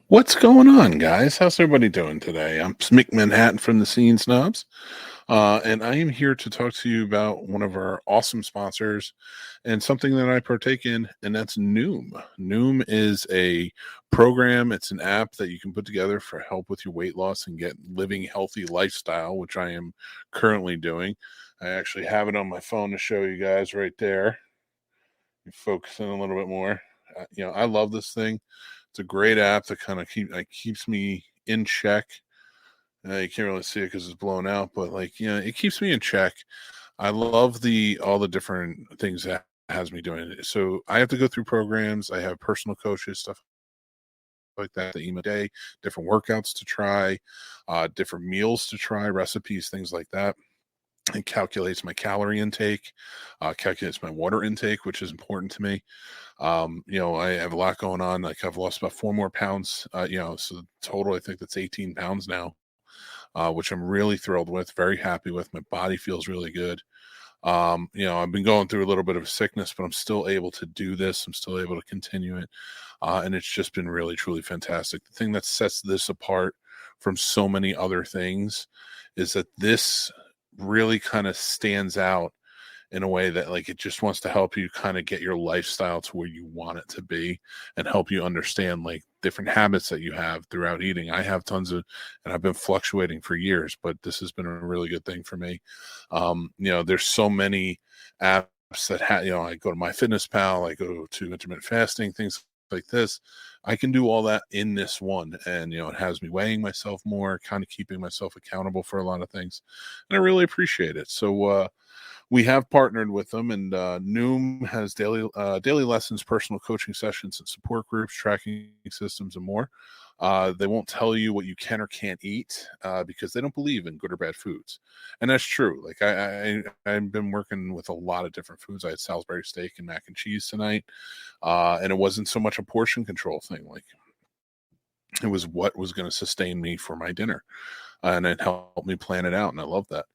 What's going on, guys? How's everybody doing today? I'm Mick Manhattan from the Scene Snobs, and I am here to talk to you about one of our awesome sponsors and something that I partake in, and that's Noom. Noom is a program, it's an app that you can put together for help with your weight loss and get living healthy lifestyle, which I am currently doing. I actually have it on my phone to show you guys right there. You focus in a little bit more. I love this thing. It's a great app that kind of keeps me in check. You can't really see it because it's blown out, but it keeps me in check. I love the all the different things that has me doing it. So I have to go through programs. I have personal coaches, stuff like that. The email day, different workouts to try, different meals to try, recipes, things like that. It calculates my calorie intake, calculates my water intake, which is important to me. I have a lot going on. Like I've lost about 4 more pounds. So total, I think that's 18 pounds now, which I'm really thrilled with. Very happy with. My body feels really good. I've been going through a little bit of a sickness, but I'm still able to do this. I'm still able to continue it, and it's just been really, truly fantastic. The thing that sets this apart from so many other things is that this really kind of stands out in a way that like it just wants to help you kind of get your lifestyle to where you want it to be and help you understand like different habits that you have throughout eating. I have tons of, and I've been fluctuating for years, but this has been a really good thing for me. There's so many apps that I go to MyFitnessPal, I go to intermittent fasting, things like this. I can do all that in this one, and it has me weighing myself more, kind of keeping myself accountable for a lot of things, and I really appreciate it. So we have partnered with them, and Noom has daily lessons, personal coaching sessions, and support groups, tracking systems, and more. They won't tell you what you can or can't eat because they don't believe in good or bad foods, and that's true. Like I've been working with a lot of different foods. I had Salisbury steak and mac and cheese tonight, and it wasn't so much a portion control thing. Like it was what was going to sustain me for my dinner, and it helped me plan it out, and I love that.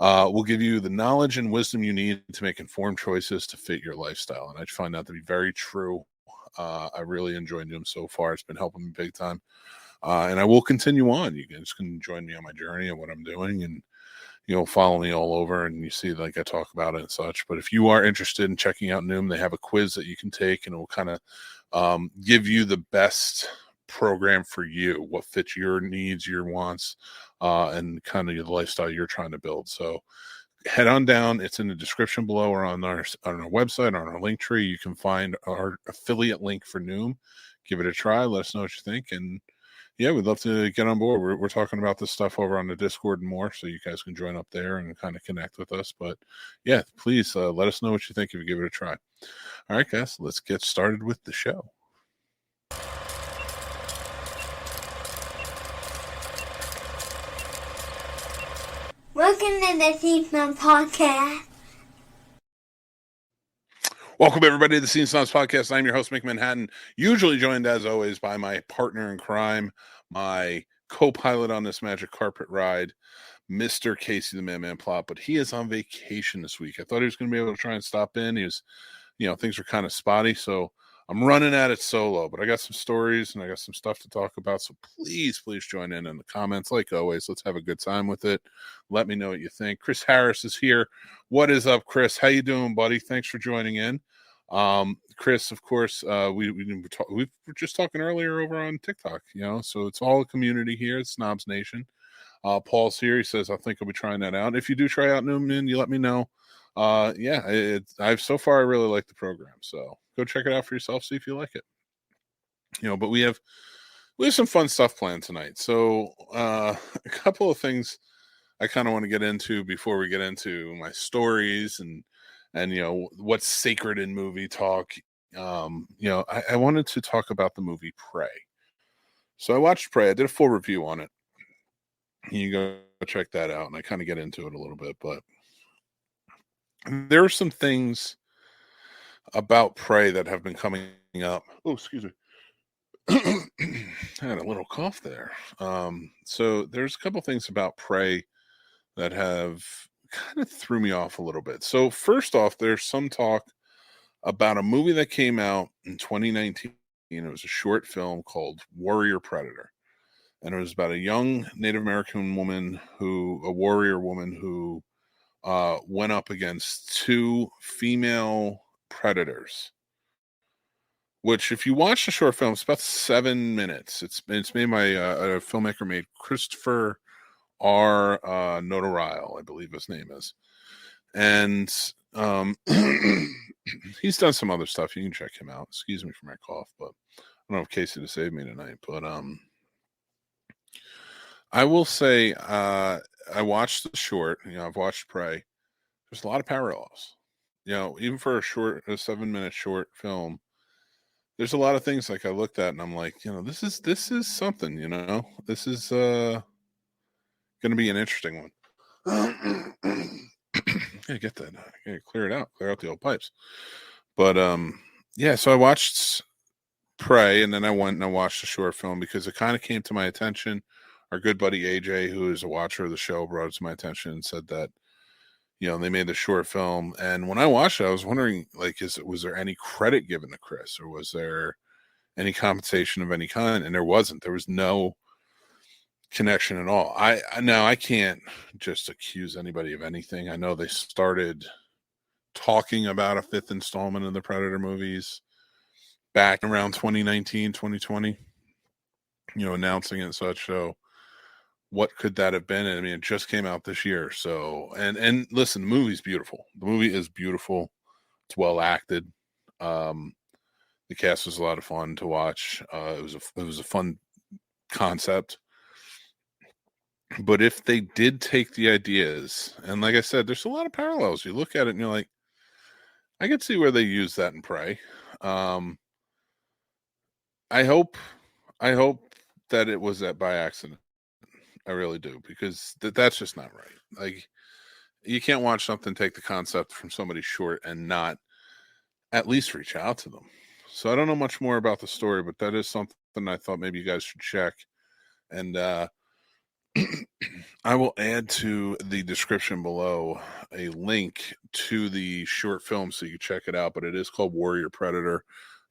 Will give you the knowledge and wisdom you need to make informed choices to fit your lifestyle. And I find that to be very true. I really enjoyed them so far. It's been helping me big time. And I will continue on. You guys can join me on my journey and what I'm doing and, follow me all over and you see like I talk about it and such. But if you are interested in checking out Noom, they have a quiz that you can take and it will kind of give you the best program for you, what fits your needs, your wants, and kind of the lifestyle you're trying to build. So head on down. It's in the description below or on our website, on our link tree. You can find our affiliate link for Noom. Give it a try. Let us know what you think. And yeah, we'd love to get on board. We're talking about this stuff over on the Discord and more, so you guys can join up there and kind of connect with us. But yeah, please let us know what you think if you give it a try. All right, guys, let's get started with the show. Welcome to the Scene Snobs Podcast. Welcome, everybody, to the Scene Snobs Podcast. I'm your host, Mick Manhattan, usually joined, as always, by my partner in crime, my co-pilot on this magic carpet ride, Mr. Casey the Man Plot, but he is on vacation this week. I thought he was going to be able to try and stop in. He was, things were kind of spotty, so I'm running at it solo, but I got some stories and I got some stuff to talk about, so please join in the comments. Like always, let's have a good time with it. Let me know what you think. Chris Harris is here. What is up, Chris? How you doing, buddy? Thanks for joining in. Chris, of course, we were just talking earlier over on TikTok, so it's all a community here. It's Snobs Nation. Paul's here. He says, I think I'll be trying that out. If you do try out Newman, you let me know. I've so far, I really like the program, so go check it out for yourself. See if you like it, but we have some fun stuff planned tonight. So, a couple of things I kind of want to get into before we get into my stories and what's sacred in movie talk. I wanted to talk about the movie Prey. So I watched Prey. I did a full review on it. You go check that out, and I kind of get into it a little bit. But there are some things about Prey that have been coming up. Oh, excuse me. I had a little cough there. So there's a couple things about Prey that have kind of threw me off a little bit. So first off, there's some talk about a movie that came out in 2019 and it was a short film called Warrior Predator. And it was about a young Native American woman a warrior woman who went up against two female predators. Which, if you watch the short film, it's about 7 minutes. It's made by a filmmaker named Christopher R. Notarile, I believe his name is, and he's done some other stuff. You can check him out. Excuse me for my cough, but I don't know if Casey to save me tonight. But I will say I watched the short. I've watched Prey. There's a lot of parallels. Even for a 7-minute short film, there's a lot of things like I looked at and I'm like, this is something. This is going to be an interesting one. Gotta get that. Gotta clear out the old pipes. But yeah. So I watched Prey, and then I went and I watched the short film because it kind of came to my attention. Our good buddy AJ, who is a watcher of the show, brought it to my attention and said that they made the short film. And when I watched it, I was wondering, was there any credit given to Chris, or was there any compensation of any kind? And there wasn't. There was no connection at all. I can't just accuse anybody of anything. I know they started talking about a 5th installment of the Predator movies back around 2019, 2020, announcing it and such. So what could that have been? I mean, it just came out this year. So, and listen, the movie's beautiful. The movie is beautiful. It's well acted. The cast was a lot of fun to watch. It was a fun concept. But if they did take the ideas, and like I said, there's a lot of parallels. You look at it and you're like, I could see where they use that in Prey. I hope that it was that by accident. I really do, because that's just not right. Like, you can't watch something, take the concept from somebody short and not at least reach out to them. So I don't know much more about the story, but that is something I thought maybe you guys should check. And I will add to the description below a link to the short film so you can check it out. But it is called Warrior Predator.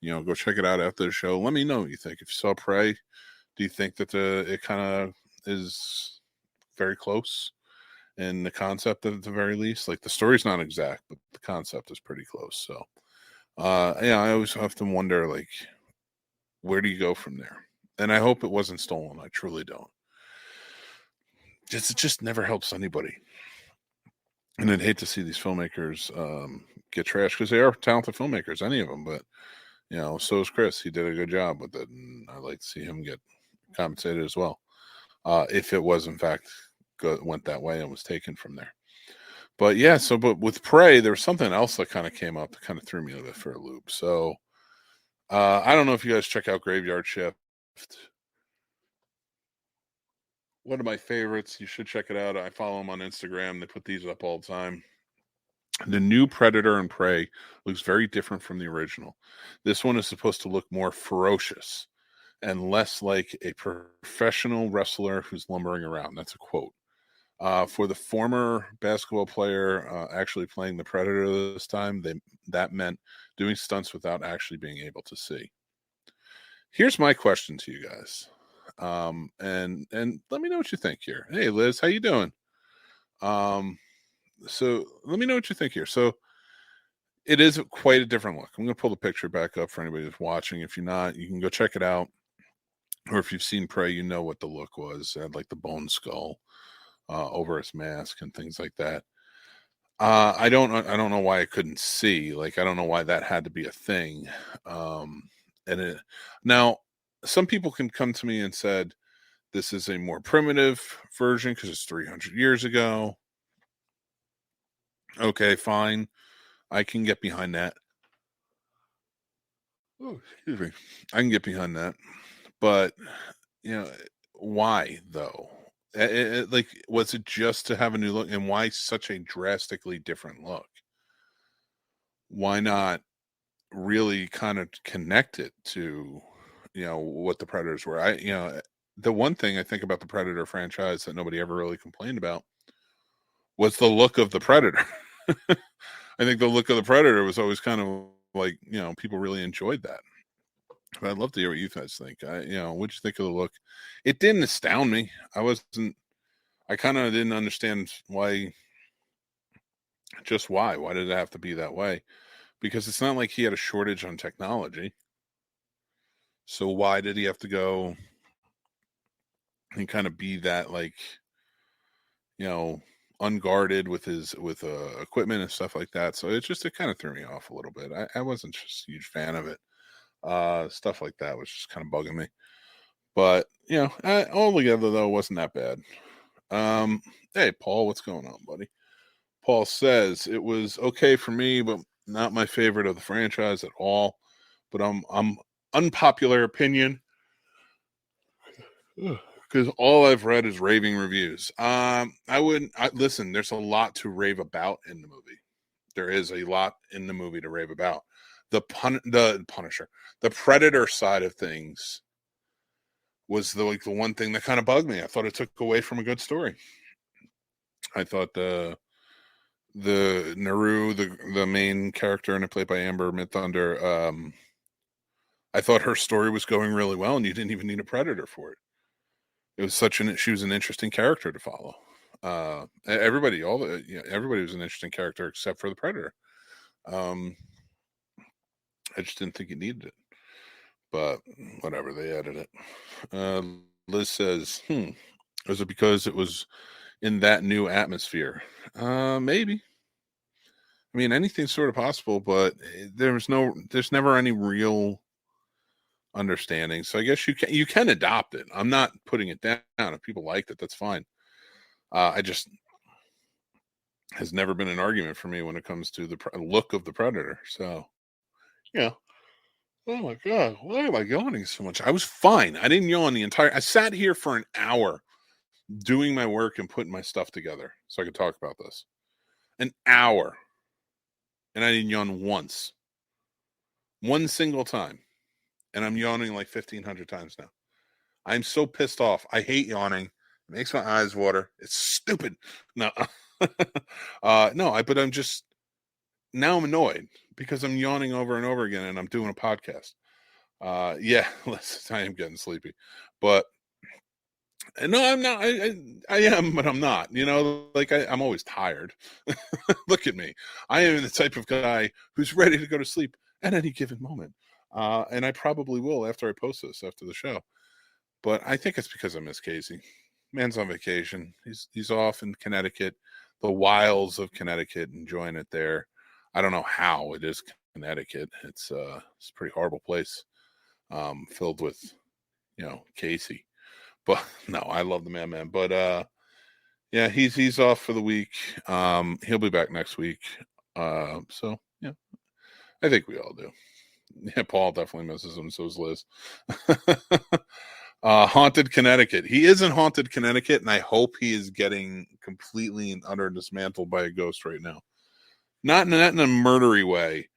Go check it out after the show. Let me know what you think. If you saw Prey, do you think that it kind of is very close in the concept at the very least? Like, the story's not exact, but the concept is pretty close. So, yeah, I always often wonder, like, where do you go from there? And I hope it wasn't stolen. I truly don't. It just never helps anybody. And I'd hate to see these filmmakers get trashed, because they are talented filmmakers, any of them. But, so is Chris. He did a good job with it. And I'd like to see him get compensated as well. If it was, in fact, went that way and was taken from there. But yeah, but with Prey, there was something else that kind of came up that kind of threw me for a loop. So I don't know if you guys check out Graveyard Shift. One of my favorites. You should check it out. I follow them on Instagram. They put these up all the time. The new Predator and Prey looks very different from the original. This one is supposed to look more ferocious and less like a professional wrestler who's lumbering around. That's a quote. For the former basketball player actually playing the Predator this time, that meant doing stunts without actually being able to see. Here's my question to you guys. And let me know what you think here. Hey, Liz, how you doing? So let me know what you think here. So it is quite a different look. I'm going to pull the picture back up for anybody who's watching. If you're not, you can go check it out. Or if you've seen Prey, you know what the look was. It had like the bone skull over his mask and things like that. I don't know why I couldn't see. Like, I don't know why that had to be a thing. Now, some people can come to me and said this is a more primitive version because it's 300 years ago. Okay, fine. I can get behind that. Oh, excuse me. I can get behind that. But, why though? Like, was it just to have a new look? And why such a drastically different look? Why not really kind of connect it to, what the Predators were? The one thing I think about the Predator franchise that nobody ever really complained about was the look of the Predator. I think the look of the Predator was always kind of like, people really enjoyed that. But I'd love to hear what you guys think. What'd you think of the look? It didn't astound me. I kind of didn't understand why. Just why? Why did it have to be that way? Because it's not like he had a shortage on technology. So why did he have to go and kind of be that, like, unguarded with his equipment and stuff like that? So it kind of threw me off a little bit. I wasn't just a huge fan of it. Stuff like that was just kind of bugging me. But altogether though, it wasn't that bad. Hey Paul, what's going on, buddy? Paul says it was okay for me, but not my favorite of the franchise at all. But I'm unpopular opinion because all I've read is raving reviews. Listen. There's a lot to rave about in the movie. There is a lot in the movie to rave about. The Punisher, the Predator side of things was the one thing that kind of bugged me. I thought it took away from a good story. I thought the Naru, the main character, and it played by Amber Midthunder. I thought her story was going really well, and you didn't even need a Predator for it. It was she was an interesting character to follow. Everybody was an interesting character except for the Predator. I just didn't think it needed it, but whatever, they added it. Liz says, was it because it was in that new atmosphere? Maybe. I mean, anything's sort of possible, but there's never any real understanding. So I guess you can adopt it. I'm not putting it down. If people liked it, that's fine. I just has never been an argument for me when it comes to the look of the Predator. So, yeah. Oh my God, why am I yawning so much? I was fine. I didn't yawn I sat here for an hour doing my work and putting my stuff together so I could talk about this. An hour. And I didn't yawn once. One single time. And I'm yawning like 1,500 times now. I'm so pissed off. I hate yawning. It makes my eyes water. It's stupid. No. But I'm just, now I'm annoyed because I'm yawning over and over again and I'm doing a podcast. Listen, I am getting sleepy. But no, I'm not. I am, but I'm not. I'm always tired. Look at me. I am the type of guy who's ready to go to sleep at any given moment. And I probably will after I post this after the show. But I think it's because I miss Casey. Man's on vacation. He's off in Connecticut, the wilds of Connecticut, enjoying it there. I don't know how it is Connecticut. It's a pretty horrible place, filled with, Casey. But no, I love the man. But he's off for the week. He'll be back next week. So yeah, I think we all do. Yeah, Paul definitely misses him. So is Liz. Haunted Connecticut. He is in Haunted Connecticut, and I hope he is getting completely and utter dismantled by a ghost right now. Not in a murdery way.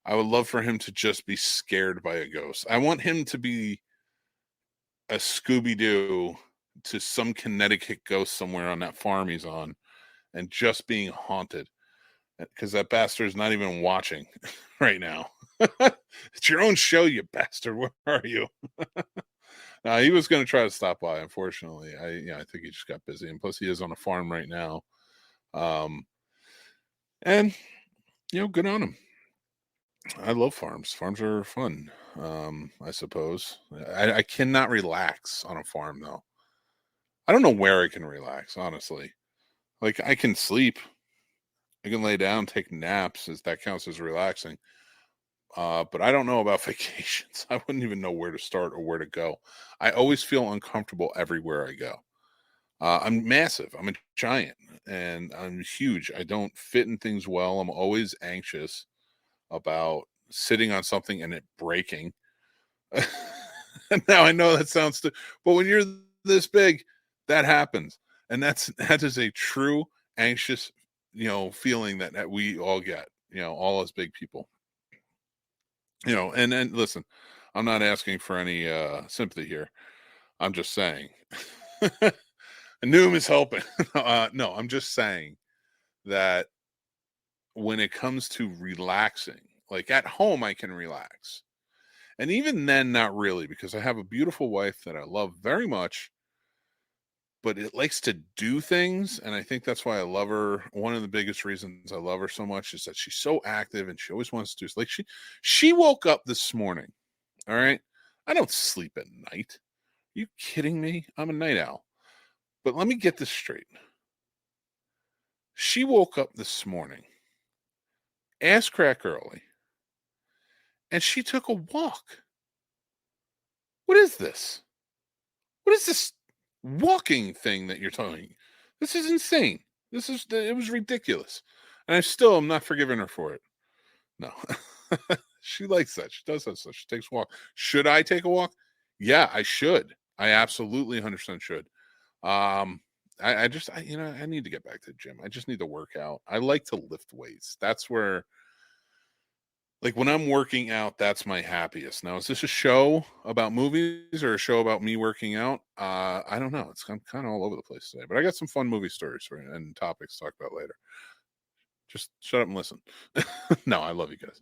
I would love for him to just be scared by a ghost. I want him to be a Scooby-Doo to some Connecticut ghost somewhere on that farm he's on, and just being haunted. Because that bastard is not even watching right now. It's your own show, you bastard. Where are you? He was going to try to stop by. Unfortunately, I think he just got busy, and plus he is on a farm right now. And good on him. I love farms. Farms are fun. I suppose I cannot relax on a farm though. I don't know where I can relax, honestly. Like, I can sleep. I can lay down, take naps, as that counts as relaxing. But I don't know about vacations. I wouldn't even know where to start or where to go. I always feel uncomfortable everywhere I go. I'm massive. I'm a giant, and I'm huge. I don't fit in things well. I'm always anxious about sitting on something and it breaking. Now I know that sounds but when you're this big, that happens, and that is a true anxious, feeling that we all get. All us big people. And listen, I'm not asking for any sympathy here. I'm just saying. Noom is helping. No, I'm just saying that when it comes to relaxing, like at home, I can relax. And even then, not really, because I have a beautiful wife that I love very much, but it likes to do things. And I think that's why I love her. One of the biggest reasons I love her so much is that she's so active and she always wants to do, like, she woke up this morning. All right. I don't sleep at night. Are you kidding me? I'm a night owl. But let me get this straight. She woke up this morning, ass crack early, and she took a walk. What is this? What is this walking thing that you're talking? This is insane. It was ridiculous. And I still am not forgiving her for it. No. She likes that. She does that stuff. She takes a walk. Should I take a walk? Yeah, I should. I absolutely 100% should. I need to get back to the gym. I just need to work out. I like to lift weights. That's where, like, when I'm working out, that's my happiest. Now, is this a show about movies or a show about me working out? I don't know. I'm kind of all over the place today, but I got some fun movie stories and topics to talk about later. Just shut up and listen. No, I love you guys.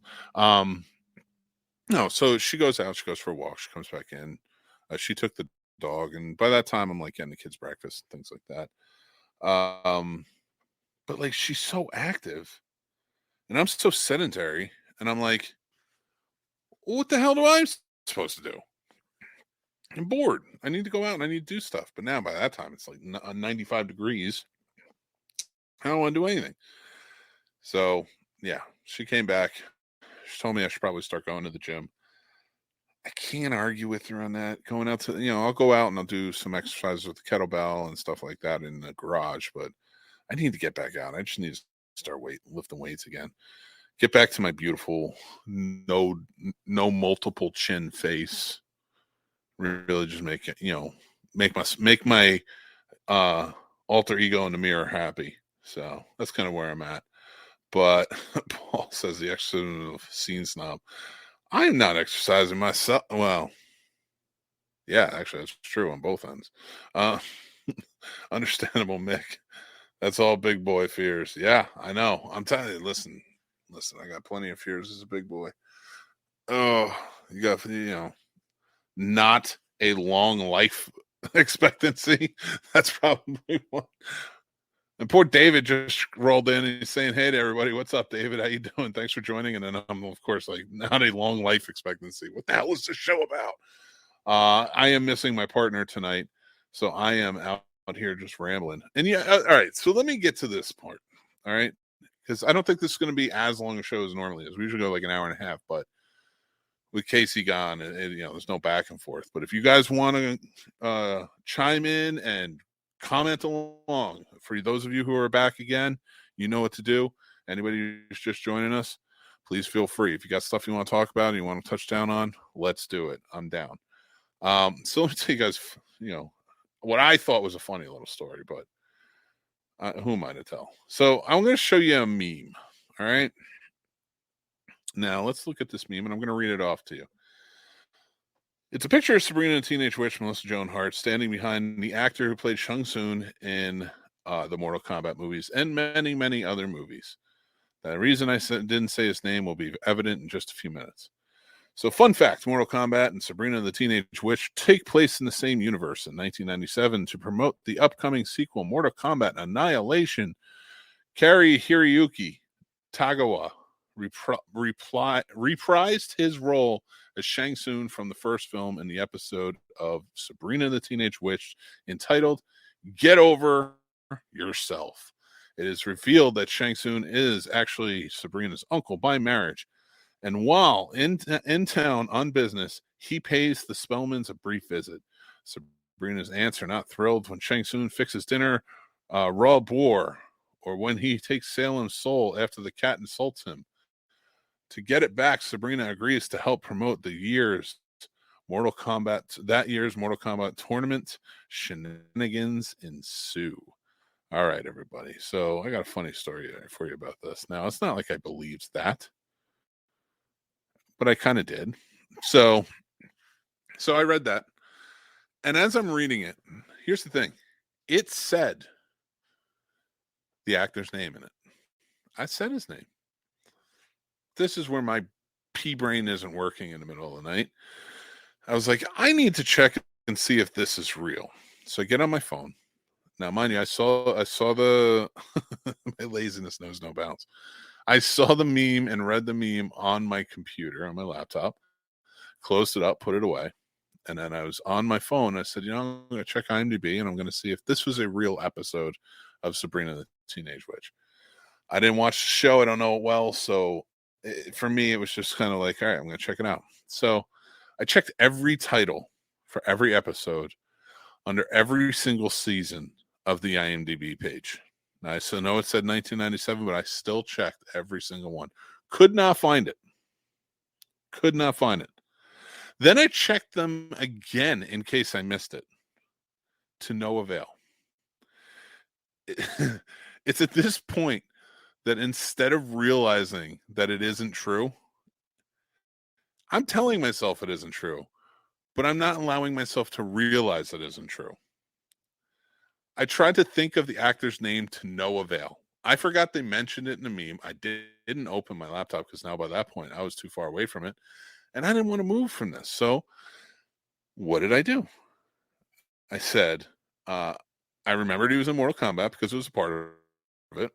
No, so she goes out, she goes for a walk, she comes back in. She took the dog, and by that time I'm like getting the kids breakfast, things like that. But like, she's so active and I'm so sedentary, and I'm like, what the hell do I supposed to do? I'm bored. I need to go out and I need to do stuff. But now by that time it's like 95 degrees. I don't want to do anything. So yeah, she came back. She told me I should probably start going to the gym. I can't argue with her on that. Going out to, I'll go out and I'll do some exercises with the kettlebell and stuff like that in the garage, but I need to get back out. I just need to start lifting weights again. Get back to my beautiful, no multiple chin face. Really just make it, make my alter ego in the mirror happy. So that's kind of where I'm at. But Paul says the exorcism of Scene Snob. I am not exercising myself. Well, yeah, actually, that's true on both ends. Understandable, Mick. That's all big boy fears. Yeah, I know. I'm telling you, listen, I got plenty of fears as a big boy. Oh, you got, not a long life expectancy. That's probably one. And poor David just rolled in and he's saying, "Hey to everybody, what's up, David? How you doing? Thanks for joining." And then I'm, of course, like, not a long life expectancy. What the hell is this show about? I am missing my partner tonight, so I am out here just rambling. And yeah, all right. So let me get to this part. All right, because I don't think this is going to be as long a show as normally is. We usually go like an hour and a half, but with Casey gone, there's no back and forth. But if you guys want to chime in and comment along, for those of you who are back again, you know what to do. Anybody who's just joining us, please feel free. If you got stuff you want to talk about and you want to touch down on, let's do it. I'm down. So let me tell you guys, what I thought was a funny little story, but who am I to tell? So I'm going to show you a meme. All right. Now let's look at this meme, and I'm going to read it off to you. It's a picture of Sabrina the Teenage Witch, Melissa Joan Hart, standing behind the actor who played Shang Tsung in the Mortal Kombat movies and many, many other movies. The reason I didn't say his name will be evident in just a few minutes. So, fun fact, Mortal Kombat and Sabrina the Teenage Witch take place in the same universe. In 1997, to promote the upcoming sequel, Mortal Kombat Annihilation, Kari Hiroyuki Tagawa reprised his role as Shang Tsung from the first film in the episode of Sabrina the Teenage Witch entitled "Get Over Yourself." It is revealed that Shang Tsung is actually Sabrina's uncle by marriage, and while in town on business, he pays the Spellmans a brief visit. Sabrina's aunts are not thrilled when Shang Tsung fixes dinner raw boar, or when he takes Salem's soul after the cat insults him. To get it back, Sabrina agrees to help promote that year's Mortal Kombat tournament. Shenanigans ensue. All right, everybody. So I got a funny story for you about this. Now, it's not like I believed that, but I kind of did. So I read that. And as I'm reading it, here's the thing. It said the actor's name in it. I said his name. This is where my pea brain isn't working in the middle of the night. I was like, I need to check and see if this is real. So I get on my phone. Now, mind you, I saw the my laziness knows no bounds. I saw the meme and read the meme on my computer, on my laptop, closed it up, put it away. And then I was on my phone. I said, I'm going to check IMDb and I'm going to see if this was a real episode of Sabrina the Teenage Witch. I didn't watch the show. I don't know it well. So for me, it was just kind of like, all right, I'm going to check it out. So I checked every title for every episode under every single season of the IMDb page. Now, I know it said 1997, but I still checked every single one. Could not find it. Then I checked them again in case I missed it. To no avail. It's at this point that instead of realizing that it isn't true, I'm telling myself it isn't true, but I'm not allowing myself to realize it isn't true. I tried to think of the actor's name to no avail. I forgot they mentioned it in the meme. I didn't open my laptop because now by that point I was too far away from it. And I didn't want to move from this. So what did I do? I said, I remembered he was in Mortal Kombat because it was a part of it.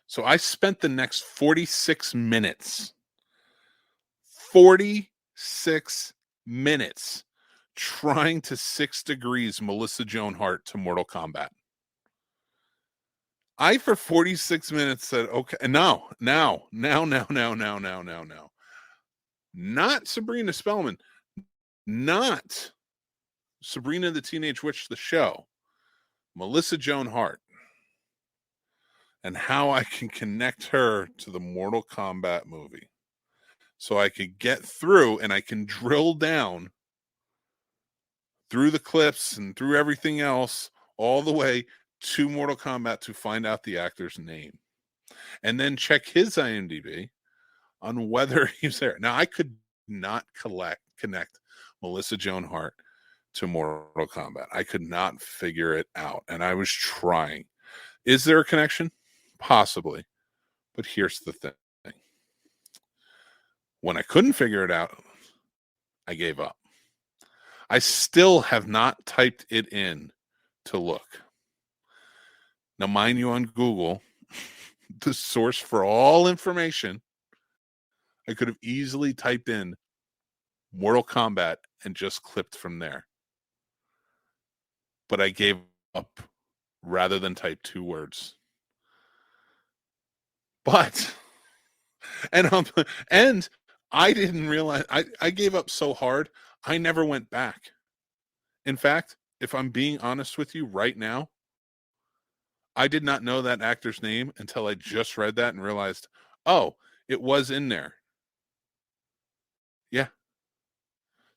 So I spent the next 46 minutes trying to 6 degrees Melissa Joan Hart to Mortal Kombat. I, for 46 minutes, said, okay, now. Not Sabrina Spellman, not Sabrina the Teenage Witch, the show, Melissa Joan Hart, and how I can connect her to the Mortal Kombat movie. So I could get through and I can drill down through the clips and through everything else all the way to Mortal Kombat to find out the actor's name. And then check his IMDb on whether he's there. Now, I could not connect Melissa Joan Hart to Mortal Kombat. I could not figure it out. And I was trying. Is there a connection? Possibly. But here's the thing. When I couldn't figure it out, I gave up. I still have not typed it in to look. Now, mind you, on Google, the source for all information, I could have easily typed in Mortal Kombat and just clipped from there. But I gave up rather than type 2 words. But, and I didn't realize, I gave up so hard, I never went back. In fact, if I'm being honest with you right now, I did not know that actor's name until I just read that and realized, oh, it was in there. Yeah.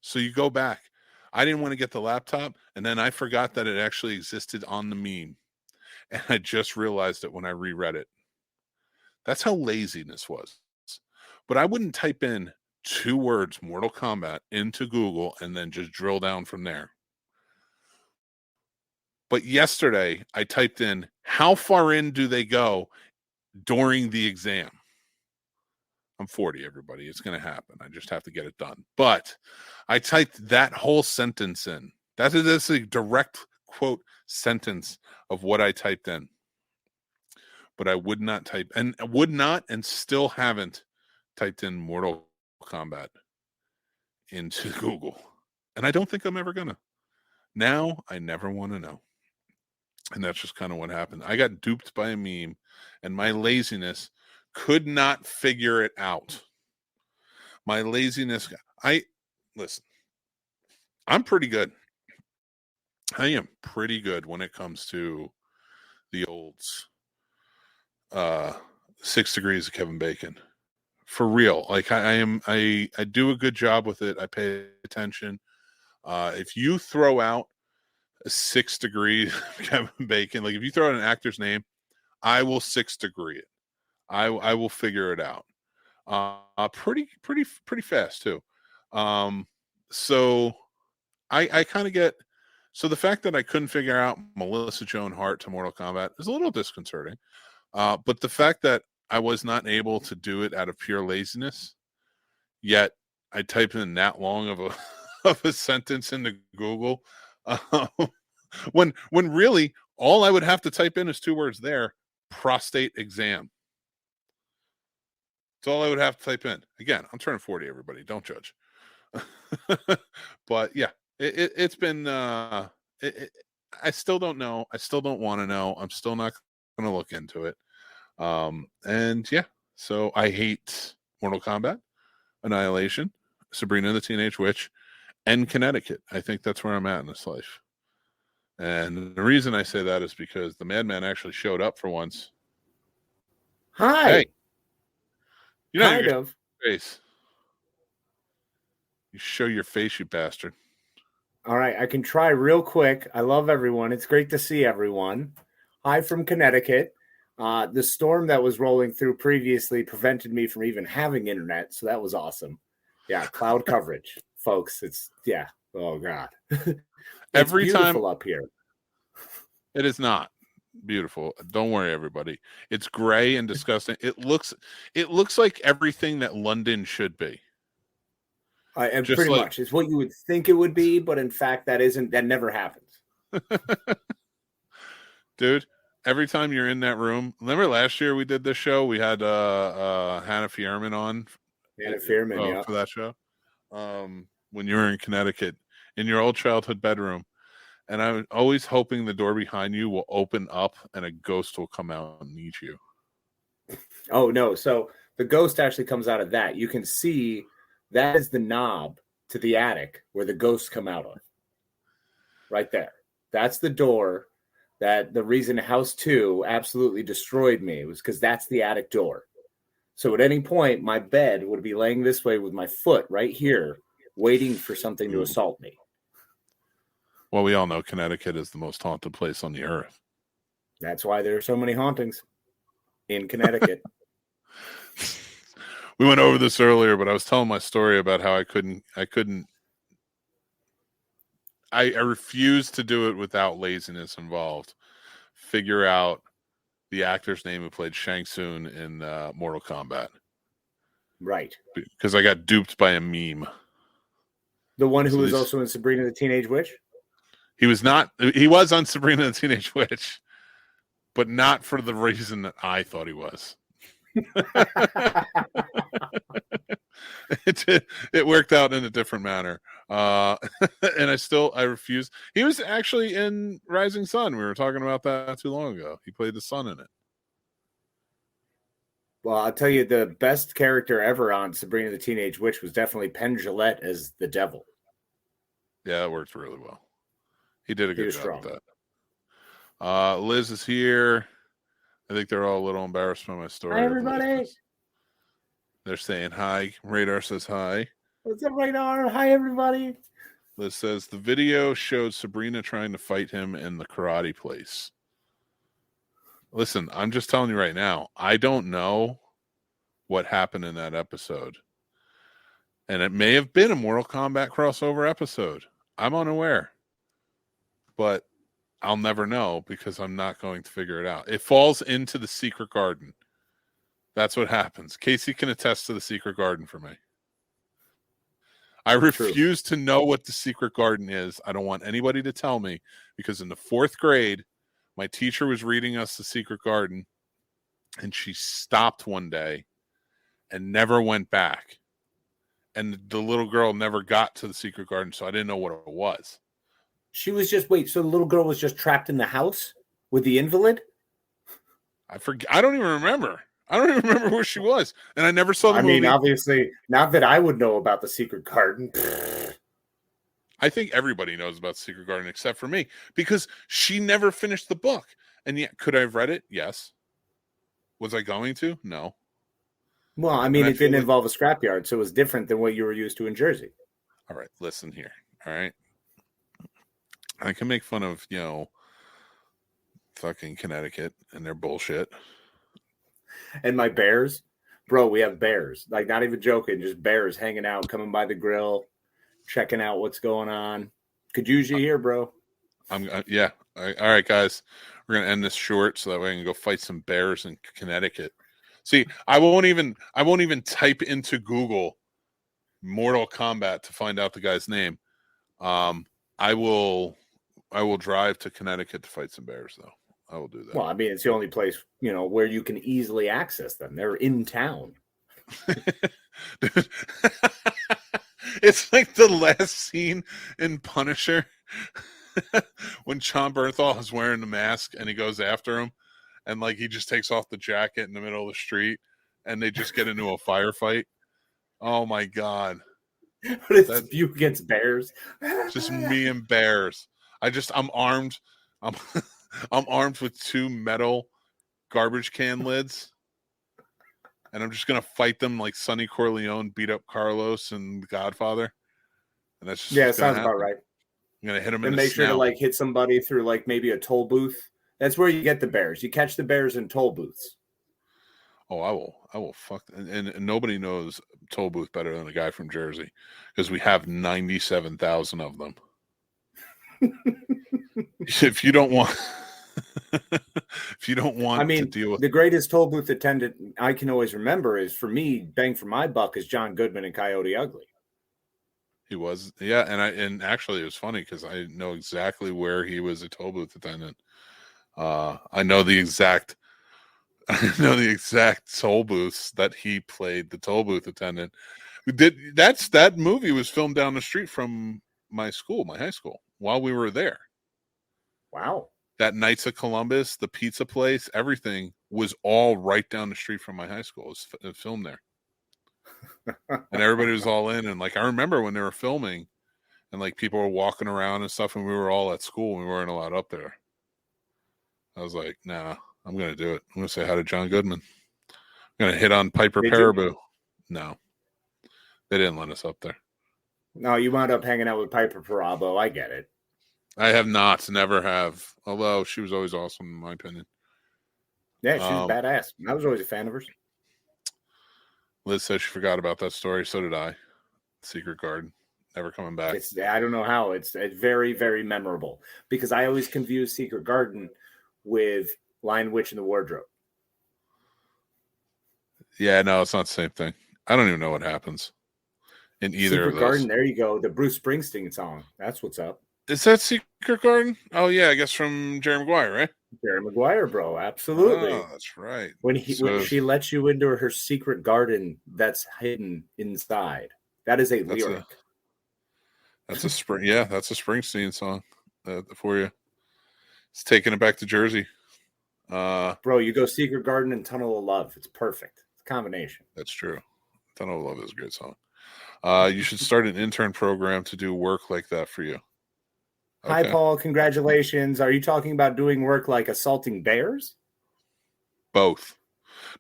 So you go back. I didn't want to get the laptop, and then I forgot that it actually existed on the meme. And I just realized it when I reread it. That's how laziness was. But I wouldn't type in 2 words, Mortal Kombat, into Google and then just drill down from there. But yesterday, I typed in, how far in do they go during the exam? I'm 40, everybody. It's going to happen. I just have to get it done. But I typed that whole sentence in. That's a direct quote sentence of what I typed in. But I would not type, and still haven't typed in Mortal Kombat into Google. And I don't think I'm ever going to. Now, I never want to know. And that's just kind of what happened. I got duped by a meme, and my laziness could not figure it out. My laziness, listen, I'm pretty good. I am pretty good when it comes to the olds. 6 degrees of Kevin Bacon. For real. Like I do a good job with it. I pay attention. If you throw out a 6 degree Kevin Bacon, like if you throw out an actor's name, I will 6 degree it. I will figure it out. Pretty fast too. So I kind of get, so the fact that I couldn't figure out Melissa Joan Hart to Mortal Kombat is a little disconcerting. But the fact that I was not able to do it out of pure laziness. Yet I type in that long of a of a sentence into Google, um, when really all I would have to type in is 2 words there: prostate exam. That's all I would have to type in. Again, I'm turning 40. Everybody, don't judge. But yeah, it's been. I still don't know. I still don't want to know. I'm still not going to look into it. And yeah, so I hate Mortal Kombat, Annihilation, Sabrina the Teenage Witch, and Connecticut. I think that's where I'm at in this life. And the reason I say that is because the madman actually showed up for once. Hi. Hey, you know kind your of. face. You show your face, you bastard. All right, I can try real quick. I love everyone. It's great to see everyone. Hi from Connecticut. The storm that was rolling through previously prevented me from even having internet, so that was awesome. Yeah, cloud coverage, folks. It's Oh God, Every beautiful time up here. It is not beautiful. Don't worry, everybody. It's gray and disgusting. It looks like everything that London should be. And Just pretty like, much, it's what you would think it would be, but in fact, that never happens. Dude, every time you're in that room, remember last year we did this show? We had Hannah Fierman on. Hannah Fierman, yeah. For that show. When you were in Connecticut, in your old childhood bedroom. And I was always hoping the door behind you will open up and a ghost will come out and meet you. Oh, no. So the ghost actually comes out of that. You can see that is the knob to the attic where the ghosts come out of. Right there. That's the door. That the reason House 2 absolutely destroyed me was because that's the attic door. So at any point, my bed would be laying this way with my foot right here, waiting for something to assault me. Well, we all know Connecticut is the most haunted place on the earth. That's why there are so many hauntings in Connecticut. We went over this earlier, but I was telling my story about how I refused to do it without laziness involved. Figure out the actor's name who played Shang Tsung in Mortal Kombat. Right. Because I got duped by a meme. The one who was also in Sabrina the Teenage Witch? He was not. He was on Sabrina the Teenage Witch, but not for the reason that I thought he was. It worked out in a different manner. And I refuse. He was actually in Rising Sun. We were talking about that not too long ago. He played the son in it. Well, I'll tell you, the best character ever on Sabrina the Teenage Witch was definitely Penn Jillette as the devil. Yeah, that worked really well. He did a good job with that. Liz is here. I think they're all a little embarrassed by my story. Hi, everybody. They're saying hi. Radar says hi. What's up, Radar? Hi, everybody. Liz says the video showed Sabrina trying to fight him in the karate place. Listen, I'm just telling you right now, I don't know what happened in that episode. And it may have been a Mortal Kombat crossover episode. I'm unaware. But I'll never know because I'm not going to figure it out. It falls into the secret garden. That's what happens. Casey can attest to the secret garden for me. I refuse to know what the secret garden is. I don't want anybody to tell me because in the 4th grade, my teacher was reading us the secret garden and she stopped one day and never went back. And the little girl never got to the secret garden, so I didn't know what it was. She was just, so the little girl was just trapped in the house with the invalid? I forget. I don't even remember. I don't even remember where she was. And I never saw the movie. I mean, obviously, not that I would know about the secret garden. I think everybody knows about Secret Garden except for me because she never finished the book. And yet, could I have read it? Yes. Was I going to? No. Well, I mean, it didn't involve a scrapyard, so it was different than what you were used to in Jersey. All right, listen here. All right. I can make fun of, fucking Connecticut and their bullshit. And my bears. Bro, we have bears. Like, not even joking, just bears hanging out, coming by the grill, checking out what's going on. Could use you here, bro. Yeah. All right, guys. We're going to end this short so that way I can go fight some bears in Connecticut. See, I won't even type into Google Mortal Kombat to find out the guy's name. I will drive to Connecticut to fight some bears, though. I will do that. Well, I mean, it's the only place, where you can easily access them. They're in town. It's like the last scene in Punisher when John Bernthal is wearing the mask and he goes after him, and like he just takes off the jacket in the middle of the street, and they just get into a firefight. Oh my god! But it's you against bears. Just me and bears. I'm armed. I'm armed with 2 metal garbage can lids, and I'm just gonna fight them like Sonny Corleone beat up Carlos and Godfather. And that's just it sounds about right. I'm gonna hit them and in the make sure to snout. like hit somebody through like maybe a toll booth. That's where you get the bears. You catch the bears in toll booths. Oh, I will fuck. And nobody knows toll booth better than a guy from Jersey, because we have 97,000 of them. If you don't want, to deal with the greatest toll booth attendant I can always remember is, for me, bang for my buck, is John Goodman and Coyote Ugly. He was, yeah, and actually it was funny because I know exactly where he was a toll booth attendant. I know the exact toll booths that he played the toll booth attendant. That movie was filmed down the street from my high school, while we were there. Wow. That Knights of Columbus, the pizza place, everything was all right down the street from my high school. It was filmed there. And everybody was all in. And like, I remember when they were filming and like people were walking around and stuff, and we were all at school and we weren't allowed up there. I was like, nah, I'm going to do it. I'm going to say hi to John Goodman. I'm going to hit on Piper Paraboo. No, they didn't let us up there. No, you wound up hanging out with Piper Parabo. I get it. I have not, never have. Although she was always awesome, in my opinion. Yeah, she was badass. I was always a fan of hers. Liz says she forgot about that story. So did I. Secret Garden, never coming back. I don't know how. It's very, very memorable, because I always confuse Secret Garden with Lion Witch in the Wardrobe. Yeah, no, it's not the same thing. I don't even know what happens in either Secret of those. Garden, there you go. The Bruce Springsteen song. That's what's up. Is that Secret Garden? Oh yeah, I guess from Jerry Maguire, right? Jerry Maguire, bro. Absolutely. Oh, that's right. When she lets you into her secret garden that's hidden inside. That is a lyric. That's a spring. Yeah, that's a Springsteen song for you. It's taking it back to Jersey. Bro, you go Secret Garden and Tunnel of Love. It's perfect. It's a combination. That's true. Tunnel of Love is a great song. You should start an intern program to do work like that for you. Okay. Hi, Paul. Congratulations. Are you talking about doing work like assaulting bears? Both.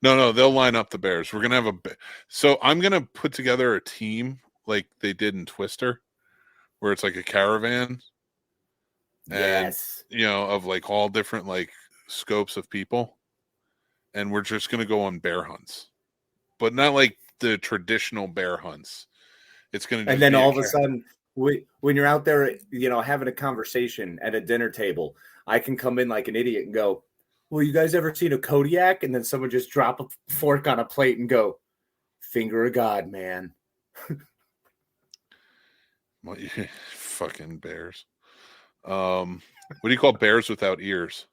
No, they'll line up the bears. We're going to have so I'm going to put together a team like they did in Twister, where it's like a caravan. And, yes. Of like all different like scopes of people. And we're just going to go on bear hunts, but not like the traditional bear hunts. It's going to, and then all of a sudden, when you're out there, having a conversation at a dinner table, I can come in like an idiot and go, well, you guys ever seen a Kodiak? And then someone just drop a fork on a plate and go, finger of God, man. Well, fucking bears. What do you call bears without ears?